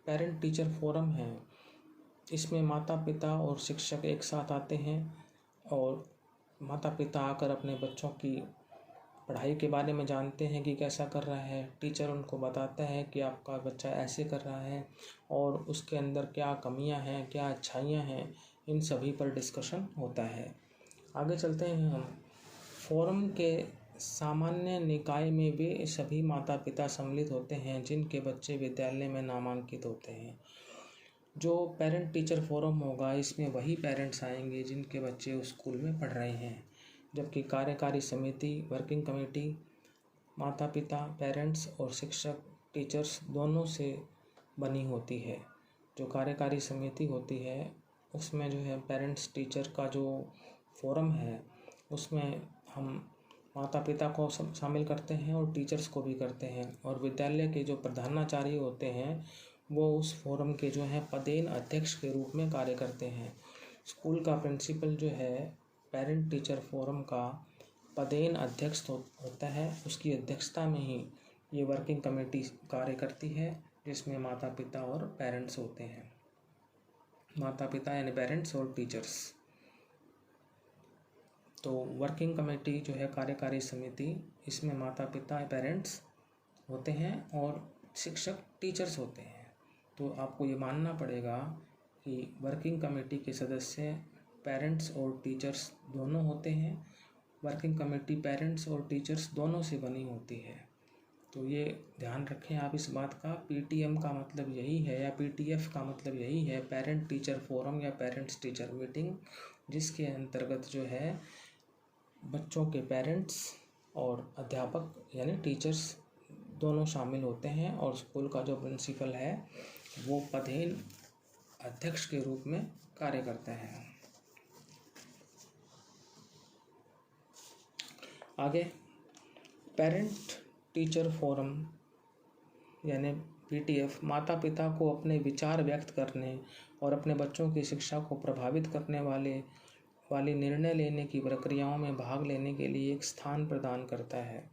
पेरेंट टीचर फोरम है इसमें माता पिता और शिक्षक एक साथ आते हैं और माता पिता आकर अपने बच्चों की पढ़ाई के बारे में जानते हैं कि कैसा कर रहा है। टीचर उनको बताता है कि आपका बच्चा ऐसे कर रहा है और उसके अंदर क्या कमियां हैं, क्या अच्छाइयां हैं, इन सभी पर डिस्कशन होता है। आगे चलते हैं हम। फोरम के सामान्य निकाय में वे सभी माता पिता सम्मिलित होते हैं जिनके बच्चे विद्यालय में नामांकित होते हैं। जो पेरेंट टीचर फोरम होगा इसमें वही पेरेंट्स आएंगे जिनके बच्चे उस स्कूल में पढ़ रहे हैं, जबकि कार्यकारी समिति वर्किंग कमेटी माता पिता पेरेंट्स और शिक्षक टीचर्स दोनों से बनी होती है। जो कार्यकारी समिति होती है उसमें जो है पेरेंट्स टीचर का जो फोरम है उसमें हम माता पिता को शामिल करते हैं और टीचर्स को भी करते हैं, और विद्यालय के जो प्रधानाचार्य होते हैं वो उस फोरम के जो हैं पदेन अध्यक्ष के रूप में कार्य करते हैं। स्कूल का प्रिंसिपल जो है पेरेंट टीचर फोरम का पदेन अध्यक्ष होता है, उसकी अध्यक्षता में ही ये वर्किंग कमेटी कार्य करती है, जिसमें माता पिता और पेरेंट्स होते हैं। माता पिता यानी पेरेंट्स और टीचर्स। तो वर्किंग कमेटी जो है कार्यकारी समिति, इसमें माता पिता पेरेंट्स होते हैं और शिक्षक टीचर्स होते हैं। तो आपको ये मानना पड़ेगा कि वर्किंग कमेटी के सदस्य पेरेंट्स और टीचर्स दोनों होते हैं। वर्किंग कमेटी पेरेंट्स और टीचर्स दोनों से बनी होती है। तो ये ध्यान रखें आप इस बात का। पीटीएम का मतलब यही है या पीटीएफ का मतलब यही है, पेरेंट टीचर फोरम या पेरेंट्स टीचर मीटिंग, जिसके अंतर्गत जो है बच्चों के पेरेंट्स और अध्यापक यानी टीचर्स दोनों शामिल होते हैं, और स्कूल का जो प्रिंसिपल है वो पदेन अध्यक्ष के रूप में कार्य करते हैं। आगे पेरेंट टीचर फोरम यानी पीटीएफ माता पिता को अपने विचार व्यक्त करने और अपने बच्चों की शिक्षा को प्रभावित करने वाली निर्णय लेने की प्रक्रियाओं में भाग लेने के लिए एक स्थान प्रदान करता है।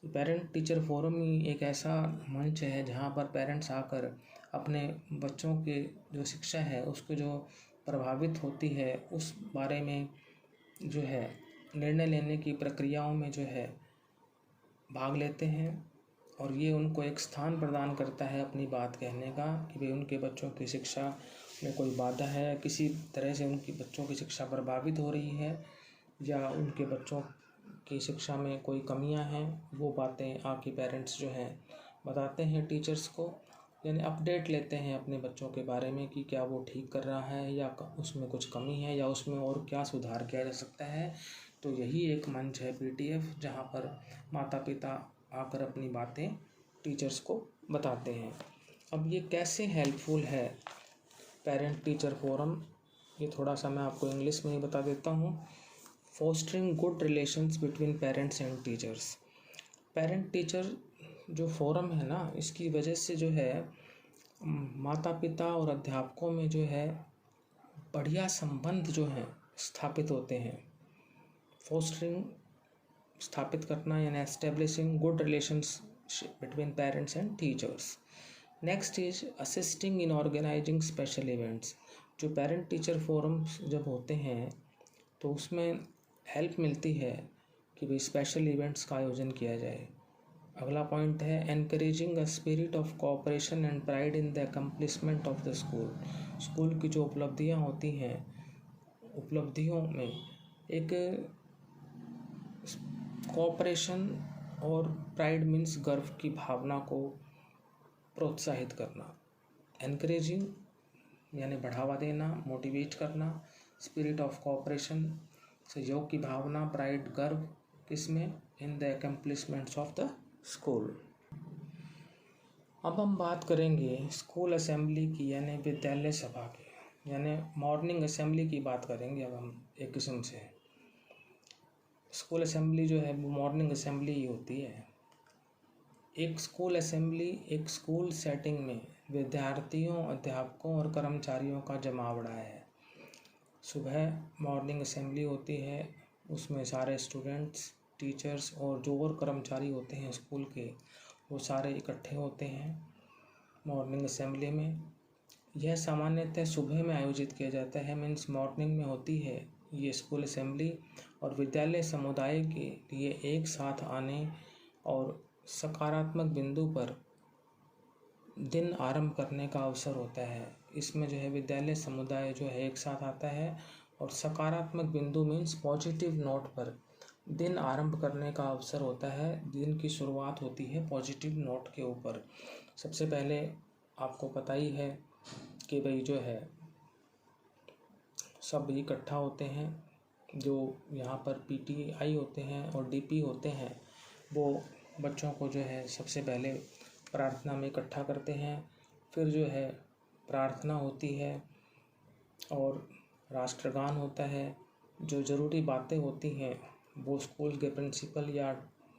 पेरेंट टीचर फोरम ही एक ऐसा मंच है जहां पर पेरेंट्स आकर अपने बच्चों के जो शिक्षा है उसको जो प्रभावित होती है उस बारे में जो है निर्णय लेने की प्रक्रियाओं में जो है भाग लेते हैं, और ये उनको एक स्थान प्रदान करता है अपनी बात कहने का कि भाई उनके बच्चों की शिक्षा में कोई बाधा है, किसी तरह से उनकी बच्चों की शिक्षा प्रभावित हो रही है या उनके बच्चों की शिक्षा में कोई कमियां हैं, वो बातें आपके पेरेंट्स जो हैं बताते हैं टीचर्स को, यानी अपडेट लेते हैं अपने बच्चों के बारे में कि क्या वो ठीक कर रहा है या उसमें कुछ कमी है या उसमें और क्या सुधार किया जा सकता है। तो यही एक मंच है पीटीएफ, जहाँ पर माता पिता आकर अपनी बातें टीचर्स को बताते हैं। अब ये कैसे हेल्पफुल है पेरेंट टीचर फोरम, ये थोड़ा सा मैं आपको इंग्लिश में ही बता देता हूँ। Fostering good relations between parents and teachers. Parent teacher जो फोरम है ना, इसकी वजह से जो है माता पिता और अध्यापकों में जो है बढ़िया संबंध जो हैं स्थापित होते हैं। फोस्टरिंग स्थापित करना यानी establishing good relationship between parents and teachers. Next is assisting in organising special events. जो पेरेंट टीचर फोरम्स जब होते हैं तो उसमें हेल्प मिलती है कि भाई स्पेशल इवेंट्स का आयोजन किया जाए। अगला पॉइंट है encouraging a spirit of cooperation and pride in the accomplishment of the school. School की जो उपलब्धियां होती हैं, उपलब्धियों में एक कोऑपरेशन और प्राइड मीन्स गर्व की भावना को प्रोत्साहित करना। एनकरेजिंग यानी बढ़ावा देना, मोटिवेट करना, स्पिरिट ऑफ कोऑपरेशन सहयोग की भावना, प्राइड गर्व किसमें, इन the accomplishments of the school. अब हम बात करेंगे स्कूल असेंबली की यानी विद्यालय सभा की, यानी मॉर्निंग असेंबली की बात करेंगे। अब हम एक किस्म से स्कूल असेंबली जो है वो मॉर्निंग असेंबली ही होती है। एक स्कूल असेंबली एक स्कूल सेटिंग में विद्यार्थियों, अध्यापकों और कर्मचारियों का जमावड़ा है। सुबह मॉर्निंग असेंबली होती है, उसमें सारे स्टूडेंट्स, टीचर्स और जो और कर्मचारी होते हैं स्कूल के वो सारे इकट्ठे होते हैं मॉर्निंग असेंबली में। यह सामान्यतः सुबह में आयोजित किया जाता है, मीन्स मॉर्निंग में होती है ये स्कूल असेंबली, और विद्यालय समुदाय के लिए एक साथ आने और सकारात्मक बिंदु पर दिन आरंभ करने का अवसर होता है। इसमें जो है विद्यालय समुदाय जो है एक साथ आता है और सकारात्मक बिंदु मीन्स पॉजिटिव नोट पर दिन आरंभ करने का अवसर होता है। दिन की शुरुआत होती है पॉजिटिव नोट के ऊपर। सबसे पहले आपको पता ही है कि भाई जो है सब इकट्ठा होते हैं, जो यहाँ पर पीटीआई होते हैं और डीपी होते हैं, वो बच्चों को जो है सबसे पहले प्रार्थना में इकट्ठा करते हैं। फिर जो है प्रार्थना होती है और राष्ट्रगान होता है। जो ज़रूरी बातें होती हैं वो स्कूल के प्रिंसिपल या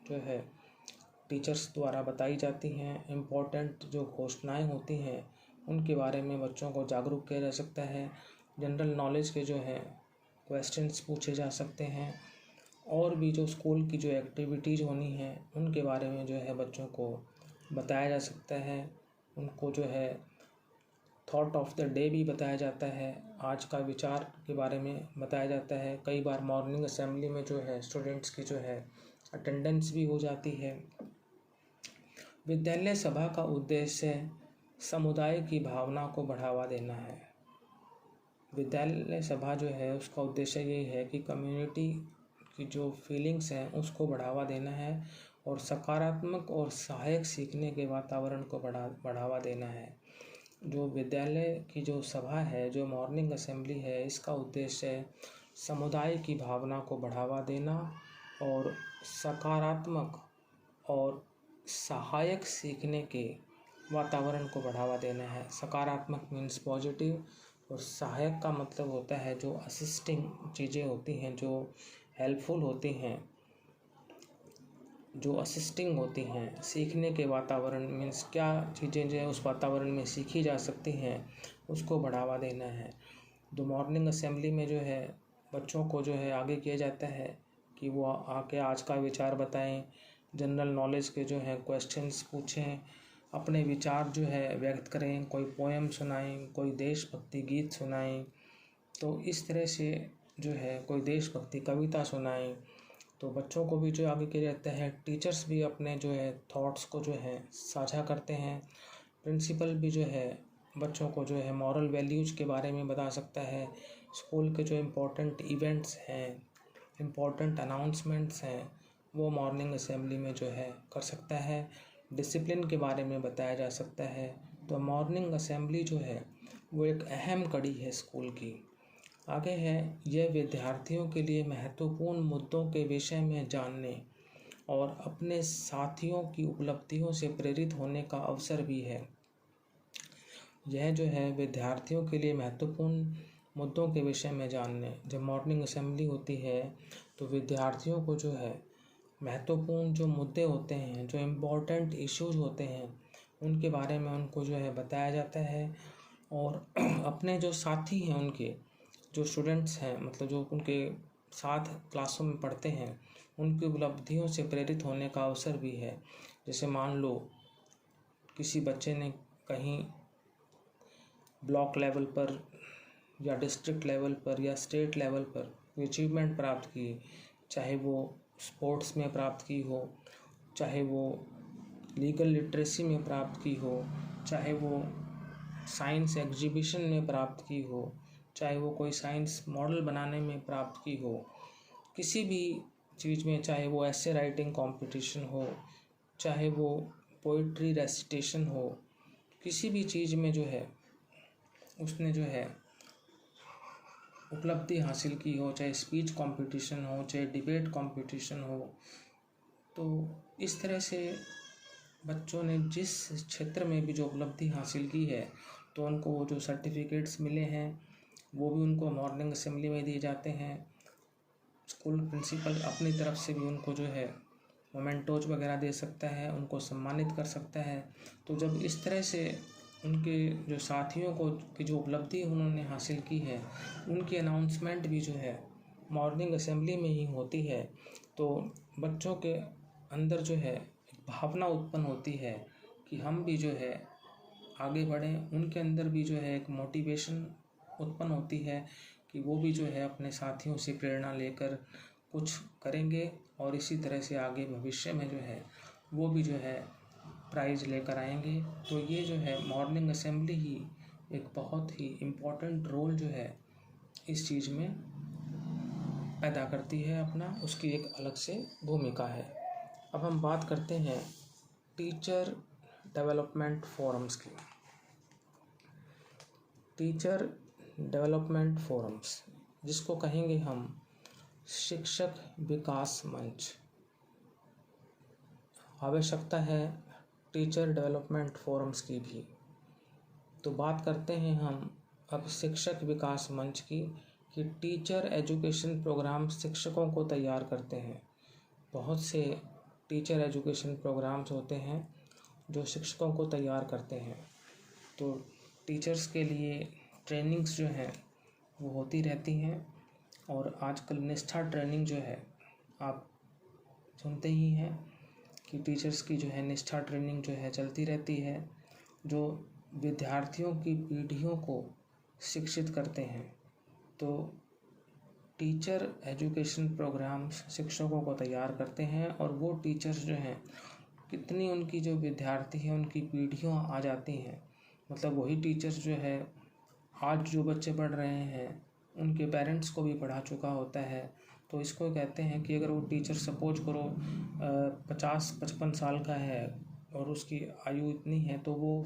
जो है टीचर्स द्वारा बताई जाती हैं। इम्पोर्टेंट जो घोषणाएं होती हैं उनके बारे में बच्चों को जागरूक किया जा सकता है। जनरल नॉलेज के जो है क्वेश्चंस पूछे जा सकते हैं और भी जो स्कूल की जो एक्टिविटीज़ होनी है उनके बारे में जो है बच्चों को बताया जा सकता है। उनको जो है थॉट ऑफ द डे भी बताया जाता है, आज का विचार के बारे में बताया जाता है। कई बार मॉर्निंग असेंबली में जो है स्टूडेंट्स की जो है अटेंडेंस भी हो जाती है। विद्यालय सभा का उद्देश्य समुदाय की भावना को बढ़ावा देना है। विद्यालय सभा जो है उसका उद्देश्य यही है कि कम्युनिटी की जो फीलिंग्स हैं उसको बढ़ावा देना है और सकारात्मक और सहायक सीखने के वातावरण को बढ़ावा देना है। जो विद्यालय की जो सभा है, जो मॉर्निंग असेंबली है, इसका उद्देश्य समुदाय की भावना को बढ़ावा देना और सकारात्मक और सहायक सीखने के वातावरण को बढ़ावा देना है। सकारात्मक मीन्स पॉजिटिव और सहायक का मतलब होता है जो असिस्टिंग चीज़ें होती हैं, जो हेल्पफुल होती हैं, जो असिस्टिंग होती हैं। सीखने के वातावरण मीन्स क्या चीज़ें जो है उस वातावरण में सीखी जा सकती हैं उसको बढ़ावा देना है। तो मॉर्निंग असेंबली में जो है बच्चों को जो है आगे किया जाता है कि वो आके आज का विचार बताएं, जनरल नॉलेज के जो है क्वेश्चंस पूछें, अपने विचार जो है व्यक्त करें, कोई पोएम सुनाएं, कोई देशभक्ति गीत सुनाएं। तो इस तरह से जो है कोई देशभक्ति कविता सुनाएं। तो बच्चों को भी जो आगे किया जाता है। टीचर्स भी अपने जो है थॉट्स को जो है साझा करते हैं। प्रिंसिपल भी जो है बच्चों को जो है मॉरल वैल्यूज़ के बारे में बता सकता है। स्कूल के जो इम्पोर्टेंट इवेंट्स हैं, इम्पोर्टेंट अनाउंसमेंट्स हैं, वो मॉर्निंग असेंबली में जो है कर सकता है। डिसिप्लिन के बारे में बताया जा सकता है। तो मॉर्निंग असेंबली जो है वो एक अहम कड़ी है स्कूल की। आगे है, यह विद्यार्थियों के लिए महत्वपूर्ण मुद्दों के विषय में जानने और अपने साथियों की उपलब्धियों से प्रेरित होने का अवसर भी है। यह जो है विद्यार्थियों के लिए महत्वपूर्ण मुद्दों के विषय में जानने, जब मॉर्निंग असेंबली होती है तो विद्यार्थियों को जो है महत्वपूर्ण जो मुद्दे होते हैं, जो इम्पोर्टेंट इश्यूज होते हैं, उनके बारे में उनको जो है बताया जाता है और अपने जो साथी हैं, उनके जो स्टूडेंट्स हैं, मतलब जो उनके साथ क्लासों में पढ़ते हैं, उनकी उपलब्धियों से प्रेरित होने का अवसर भी है। जैसे मान लो किसी बच्चे ने कहीं ब्लॉक लेवल पर या डिस्ट्रिक्ट लेवल पर या स्टेट लेवल पर अचीवमेंट प्राप्त की, चाहे वो स्पोर्ट्स में प्राप्त की हो, चाहे वो लीगल लिटरेसी में प्राप्त की हो, चाहे वो साइंस एग्जीबिशन में प्राप्त की हो, चाहे वो कोई साइंस मॉडल बनाने में प्राप्त की हो, किसी भी चीज़ में, चाहे वो ऐसे राइटिंग कंपटीशन हो, चाहे वो पोइट्री रेसिटेशन हो, किसी भी चीज़ में जो है उसने जो है उपलब्धि हासिल की हो, चाहे स्पीच कंपटीशन हो, चाहे डिबेट कंपटीशन हो, तो इस तरह से बच्चों ने जिस क्षेत्र में भी जो उपलब्धि हासिल की है तो उनको वो जो सर्टिफिकेट्स मिले हैं वो भी उनको मॉर्निंग असेंबली में दिए जाते हैं। स्कूल प्रिंसिपल अपनी तरफ से भी उनको जो है मोमेंटोज वगैरह दे सकता है, उनको सम्मानित कर सकता है। तो जब इस तरह से उनके जो साथियों को की जो उपलब्धि उन्होंने हासिल की है उनकी अनाउंसमेंट भी जो है मॉर्निंग असेंबली में ही होती है, तो बच्चों के अंदर जो है एक भावना उत्पन्न होती है कि हम भी जो है आगे बढ़ें। उनके अंदर भी जो है एक मोटिवेशन उत्पन्न होती है कि वो भी जो है अपने साथियों से प्रेरणा लेकर कुछ करेंगे और इसी तरह से आगे भविष्य में जो है वो भी जो है प्राइज़ लेकर आएंगे। तो ये जो है मॉर्निंग असेंबली ही एक बहुत ही इम्पोर्टेंट रोल जो है इस चीज़ में पैदा करती है अपना, उसकी एक अलग से भूमिका है। अब हम बात करते हैं टीचर डेवलपमेंट फोरम्स की। टीचर डेवलपमेंट फोरम्स, जिसको कहेंगे हम शिक्षक विकास मंच। आवश्यकता है टीचर डेवलपमेंट फोरम्स की भी। तो बात करते हैं हम अब शिक्षक विकास मंच की कि टीचर एजुकेशन प्रोग्राम शिक्षकों को तैयार करते हैं। बहुत से टीचर एजुकेशन प्रोग्राम्स होते हैं जो शिक्षकों को तैयार करते हैं। तो टीचर्स के लिए ट्रेनिंग्स जो हैं वो होती रहती हैं, और आजकल निष्ठा ट्रेनिंग जो है आप सुनते ही हैं कि टीचर्स की जो है निष्ठा ट्रेनिंग जो है चलती रहती है, जो विद्यार्थियों की पीढ़ियों को शिक्षित करते हैं। तो टीचर एजुकेशन प्रोग्राम्स शिक्षकों को तैयार करते हैं, और वो टीचर्स जो हैं कितनी उनकी जो विद्यार्थी हैं उनकी पीढ़ियाँ आ जाती हैं। मतलब वही टीचर्स जो है आज जो बच्चे पढ़ रहे हैं उनके पेरेंट्स को भी पढ़ा चुका होता है। तो इसको कहते हैं कि अगर वो टीचर सपोज करो 50-55 साल का है और उसकी आयु इतनी है, तो वो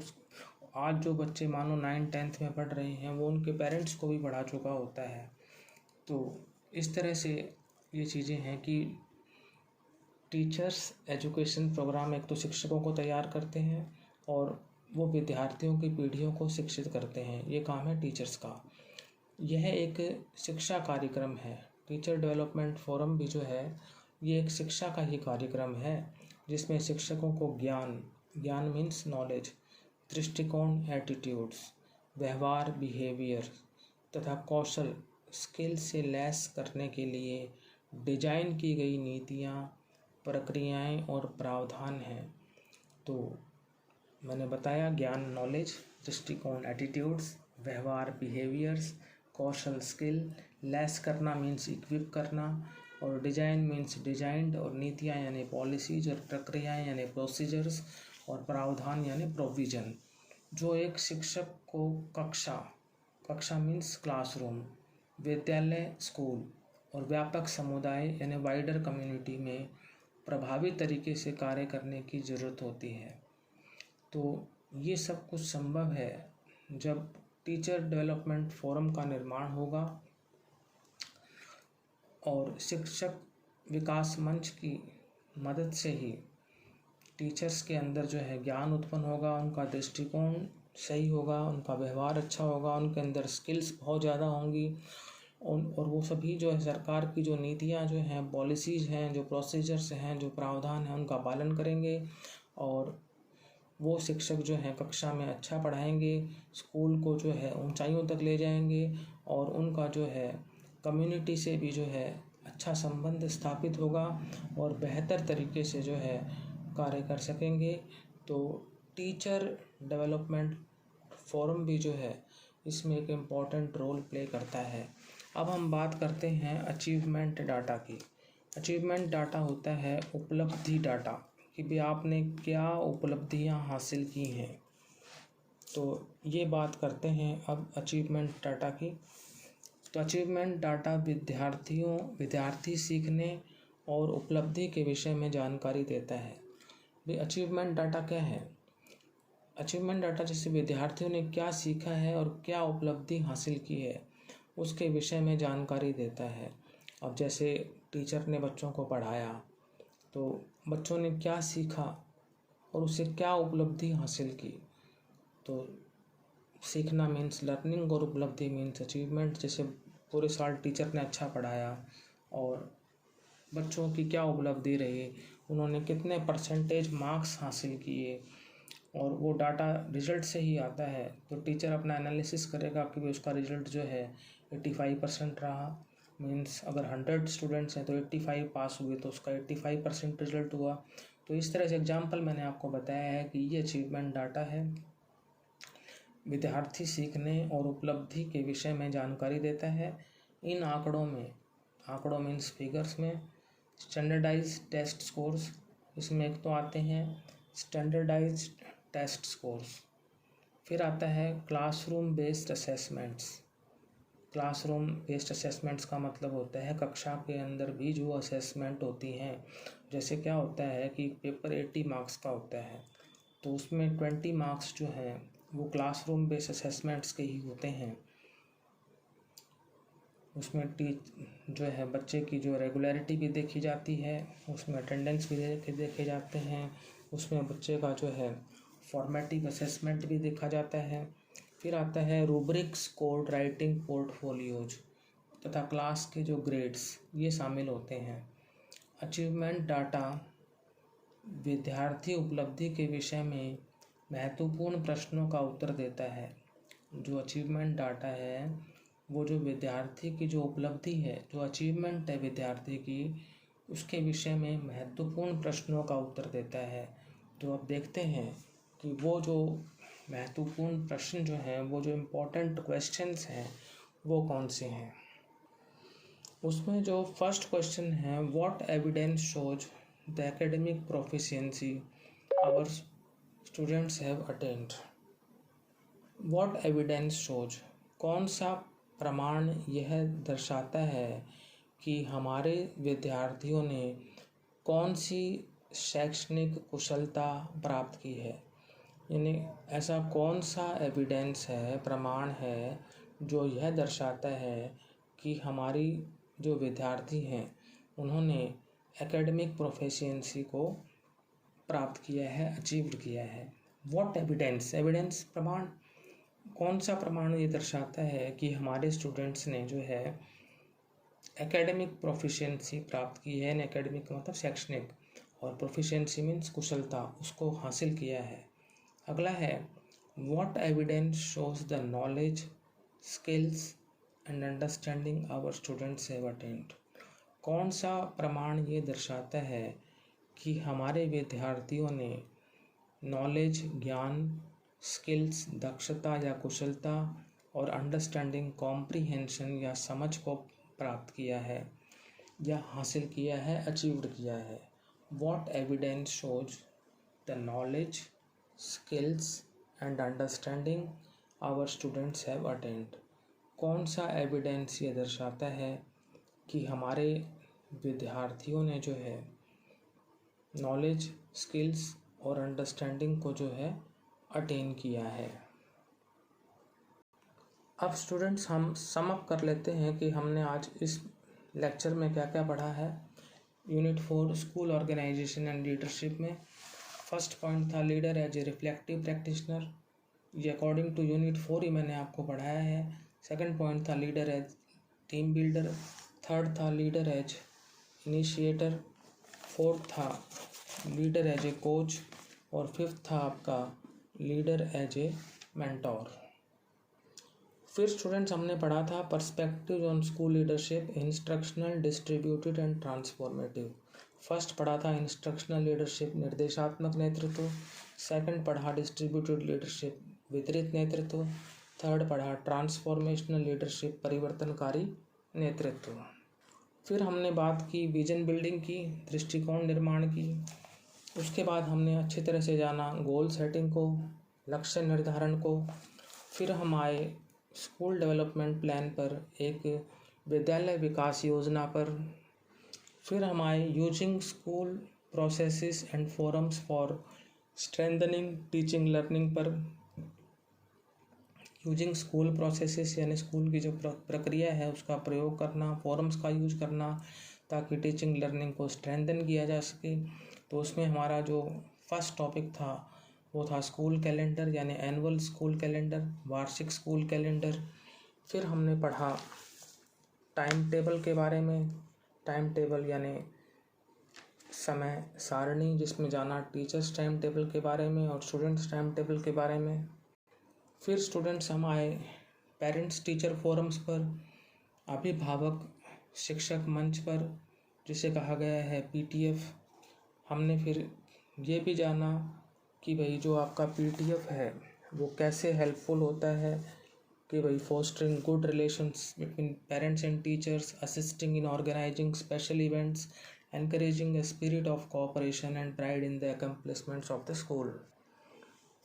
आज जो बच्चे मानो 9th-10th में पढ़ रहे हैं वो उनके पेरेंट्स को भी पढ़ा चुका होता है। तो इस तरह से ये चीज़ें हैं कि टीचर्स एजुकेशन प्रोग्राम एक तो शिक्षकों को तैयार करते हैं और वो विद्यार्थियों की पीढ़ियों को शिक्षित करते हैं। ये काम है टीचर्स का। यह एक शिक्षा कार्यक्रम है। टीचर डेवलपमेंट फोरम भी जो है ये एक शिक्षा का ही कार्यक्रम है, जिसमें शिक्षकों को ज्ञान मीन्स नॉलेज, दृष्टिकोण एटीट्यूड्स, व्यवहार बिहेवियर तथा कौशल स्किल से लैस करने के लिए डिजाइन की गई नीतियाँ, प्रक्रियाएं और प्रावधान हैं। तो मैंने बताया ज्ञान नॉलेज, दृष्टिकोण एटीट्यूड्स, व्यवहार बिहेवियर्स, कौशल स्किल, लैस करना मीन्स इक्विप करना, और डिजाइन मीन्स डिजाइंड, और नीतियाँ यानी पॉलिसीज, और प्रक्रियाएं यानी प्रोसीजर्स, और प्रावधान यानी प्रोविजन। जो एक शिक्षक को कक्षा मीन्स क्लासरूम, विद्यालय स्कूल और व्यापक समुदाय यानी वाइडर कम्युनिटी में प्रभावी तरीके से कार्य करने की ज़रूरत होती है। तो ये सब कुछ संभव है जब टीचर डेवलपमेंट फोरम का निर्माण होगा और शिक्षक विकास मंच की मदद से ही टीचर्स के अंदर जो है ज्ञान उत्पन्न होगा, उनका दृष्टिकोण सही होगा, उनका व्यवहार अच्छा होगा, उनके अंदर स्किल्स बहुत ज़्यादा होंगी, और वो सभी जो है सरकार की जो नीतियाँ जो हैं, पॉलिसीज़ हैं, जो प्रोसीजर्स हैं, जो प्रावधान हैं, उनका पालन करेंगे, और वो शिक्षक जो हैं कक्षा में अच्छा पढ़ाएंगे, स्कूल को जो है ऊंचाइयों तक ले जाएंगे, और उनका जो है कम्युनिटी से भी जो है अच्छा संबंध स्थापित होगा और बेहतर तरीके से जो है कार्य कर सकेंगे। तो टीचर डेवलपमेंट फोरम भी जो है इसमें एक इम्पॉर्टेंट रोल प्ले करता है। अब हम बात करते हैं अचीवमेंट डाटा की। अचीवमेंट डाटा होता है उपलब्धि डाटा, कि भी आपने क्या उपलब्धियां हासिल की हैं। तो ये बात करते हैं अब अचीवमेंट डाटा की। तो अचीवमेंट डाटा विद्यार्थी सीखने और उपलब्धि के विषय में जानकारी देता है। भाई अचीवमेंट डाटा क्या है? अचीवमेंट डाटा जैसे विद्यार्थियों ने क्या सीखा है और क्या उपलब्धि हासिल की है उसके विषय में जानकारी देता है। अब जैसे टीचर ने बच्चों को पढ़ाया तो बच्चों ने क्या सीखा और उससे क्या उपलब्धि हासिल की। तो सीखना मीन्स लर्निंग और उपलब्धि मीन्स अचीवमेंट। जैसे पूरे साल टीचर ने अच्छा पढ़ाया और बच्चों की क्या उपलब्धि रही, उन्होंने कितने परसेंटेज मार्क्स हासिल किए, और वो डाटा रिजल्ट से ही आता है। तो टीचर अपना एनालिसिस करेगा कि भी उसका रिजल्ट जो है 85% रहा। मीन्स अगर 100 स्टूडेंट्स हैं तो 85 पास हुए तो उसका 85% रिजल्ट हुआ। तो इस तरह से एग्जाम्पल मैंने आपको बताया है कि ये अचीवमेंट डाटा है। विद्यार्थी सीखने और उपलब्धि के विषय में जानकारी देता है। इन आंकड़ों मीन्स फिगर्स में स्टैंडर्डाइज टेस्ट स्कोर्स, इसमें एक तो आते हैं स्टैंडर्डाइज टेस्ट स्कोर्स, फिर आता है classroom based assessments. Classroom based assessments का मतलब होता है कक्षा के अंदर भी जो असेसमेंट होती हैं। जैसे क्या होता है कि पेपर 80 मार्क्स का होता है तो उसमें 20 मार्क्स जो हैं वो क्लासरूम बेस्ड असेसमेंट्स के ही होते हैं। उसमें जो है बच्चे की जो रेगुलरिटी भी देखी जाती है, उसमें अटेंडेंस भी देखे जाते हैं, उसमें बच्चे का जो है फॉर्मेटिव असेसमेंट भी देखा जाता है। फिर आता है रूब्रिक्स, कोड राइटिंग, पोर्टफोलियोज तथा क्लास के जो ग्रेड्स ये शामिल होते हैं। अचीवमेंट डाटा विद्यार्थी उपलब्धि के विषय में महत्वपूर्ण प्रश्नों का उत्तर देता है। जो अचीवमेंट डाटा है वो जो विद्यार्थी की जो उपलब्धि है, जो अचीवमेंट है विद्यार्थी की, उसके विषय में महत्वपूर्ण प्रश्नों का उत्तर देता है। तो अब देखते हैं कि वो जो महत्वपूर्ण प्रश्न जो हैं, वो जो इम्पोर्टेंट क्वेश्चंस हैं वो कौन से हैं। उसमें जो फर्स्ट क्वेश्चन है, what evidence shows the academic proficiency our students have attend. What evidence shows, कौन सा प्रमाण यह दर्शाता है कि हमारे विद्यार्थियों ने कौन सी शैक्षणिक कुशलता प्राप्त की है। यानी ऐसा कौन सा एविडेंस है, प्रमाण है, जो यह दर्शाता है कि हमारी जो विद्यार्थी हैं उन्होंने एकेडमिक प्रोफिशिएंसी को प्राप्त किया है, अचीव किया है। व्हाट एविडेंस, एविडेंस प्रमाण, कौन सा प्रमाण ये दर्शाता है कि हमारे स्टूडेंट्स ने जो है एकेडमिक प्रोफिशिएंसी प्राप्त की है। एकेडमिक मतलब शैक्षणिक, और प्रोफिशिएंसी मीन्स कुशलता, उसको हासिल किया है। अगला है, what evidence shows the knowledge, skills and understanding our students have attend. कौन सा प्रमाण ये दर्शाता है कि हमारे विद्यार्थियों ने नॉलेज, ज्ञान, स्किल्स, दक्षता या कुशलता, और अंडरस्टैंडिंग, कॉम्प्रीहेंशन या समझ को प्राप्त किया है या हासिल किया है, अचीव्ड किया है। What evidence shows the knowledge, skills and understanding our students have attend. कौन सा एविडेंस ये दर्शाता है कि हमारे विद्यार्थियों ने जो है नॉलेज, स्किल्स और अंडरस्टैंडिंग को जो है अटेन किया है। अब स्टूडेंट्स हम सम अप कर लेते हैं कि हमने आज इस लेक्चर में क्या क्या पढ़ा है। Unit 4 school organisation and leadership में फर्स्ट पॉइंट था leader as a reflective practitioner, ये अकॉर्डिंग टू यूनिट 4 ही मैंने आपको पढ़ाया है। सेकंड पॉइंट था leader as team builder, third था लीडर एज इनिशिएटर, फोर्थ था लीडर एज ए कोच, और फिफ्थ था आपका लीडर एज ए मेंटोर। फिर स्टूडेंट्स हमने पढ़ा था perspective on school leadership, instructional, distributed and transformative. First पढ़ा था इंस्ट्रक्शनल लीडरशिप, निर्देशात्मक नेतृत्व। सेकंड पढ़ा डिस्ट्रीब्यूटेड लीडरशिप, वितरित नेतृत्व। थर्ड पढ़ा ट्रांसफॉर्मेशनल लीडरशिप, परिवर्तनकारी नेतृत्व। फिर हमने बात की विजन बिल्डिंग की, दृष्टिकोण निर्माण की। उसके बाद हमने अच्छी तरह से जाना गोल सेटिंग को, लक्ष्य निर्धारण को। फिर हम आए स्कूल डेवलपमेंट प्लान पर, एक विद्यालय विकास योजना पर। फिर हम आए using school processes and forums for strengthening teaching learning पर। यूजिंग स्कूल प्रोसेसेस यानी स्कूल की जो प्रक्रिया है उसका प्रयोग करना, फोरम्स का यूज करना ताकि टीचिंग लर्निंग को स्ट्रेंथन किया जा सके। तो उसमें हमारा जो फर्स्ट टॉपिक था वो था स्कूल कैलेंडर यानी एनुअल स्कूल कैलेंडर, वार्षिक स्कूल कैलेंडर। फिर हमने पढ़ा टाइम टेबल के बारे में, टाइम टेबल यानी समय सारणी, जिसमें जाना टीचर्स टाइम टेबल के बारे में और स्टूडेंट्स टाइम टेबल के बारे में। फिर स्टूडेंट्स हम आए पेरेंट्स टीचर फोरम्स पर, अभिभावक शिक्षक मंच पर, जिसे कहा गया है PTF। हमने फिर ये भी जाना कि भाई जो आपका PTF है वो कैसे हेल्पफुल होता है, कि भाई fostering good relations between parents and teachers, assisting in organising special events, encouraging a spirit of cooperation and pride in the accomplishments of the school.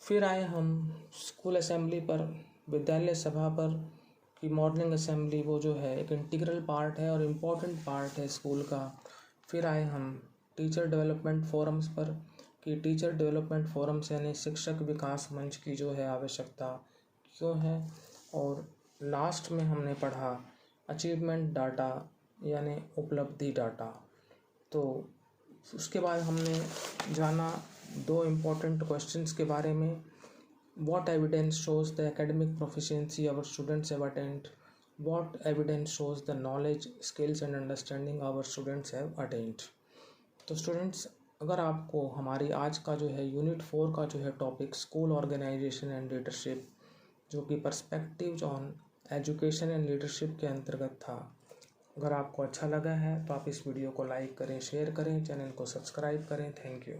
फिर आए हम स्कूल असेंबली पर, विद्यालय सभा पर, कि मॉर्निंग असेंबली वो जो है एक इंटीग्रल पार्ट है और इम्पॉर्टेंट पार्ट है स्कूल का। फिर आए हम टीचर डेवलपमेंट फोरम्स पर, कि टीचर डेवलपमेंट फोरम्स यानी शिक्षक विकास मंच की जो है आवश्यकता क्यों है। और लास्ट में हमने पढ़ा अचीवमेंट डाटा यानी उपलब्धि डाटा। तो उसके बाद हमने जाना दो इम्पोर्टेंट क्वेश्चंस के बारे में, what evidence shows the academic proficiency our students have attained, what evidence shows the knowledge, skills and understanding our students have attained। तो स्टूडेंट्स, अगर आपको हमारी आज का जो है यूनिट 4 का जो है topic school organisation and leadership, जो कि perspectives on education and leadership के अंतर्गत था, अगर आपको अच्छा लगा है तो आप इस वीडियो को लाइक करें, शेयर करें, चैनल को सब्सक्राइब करें। Thank you.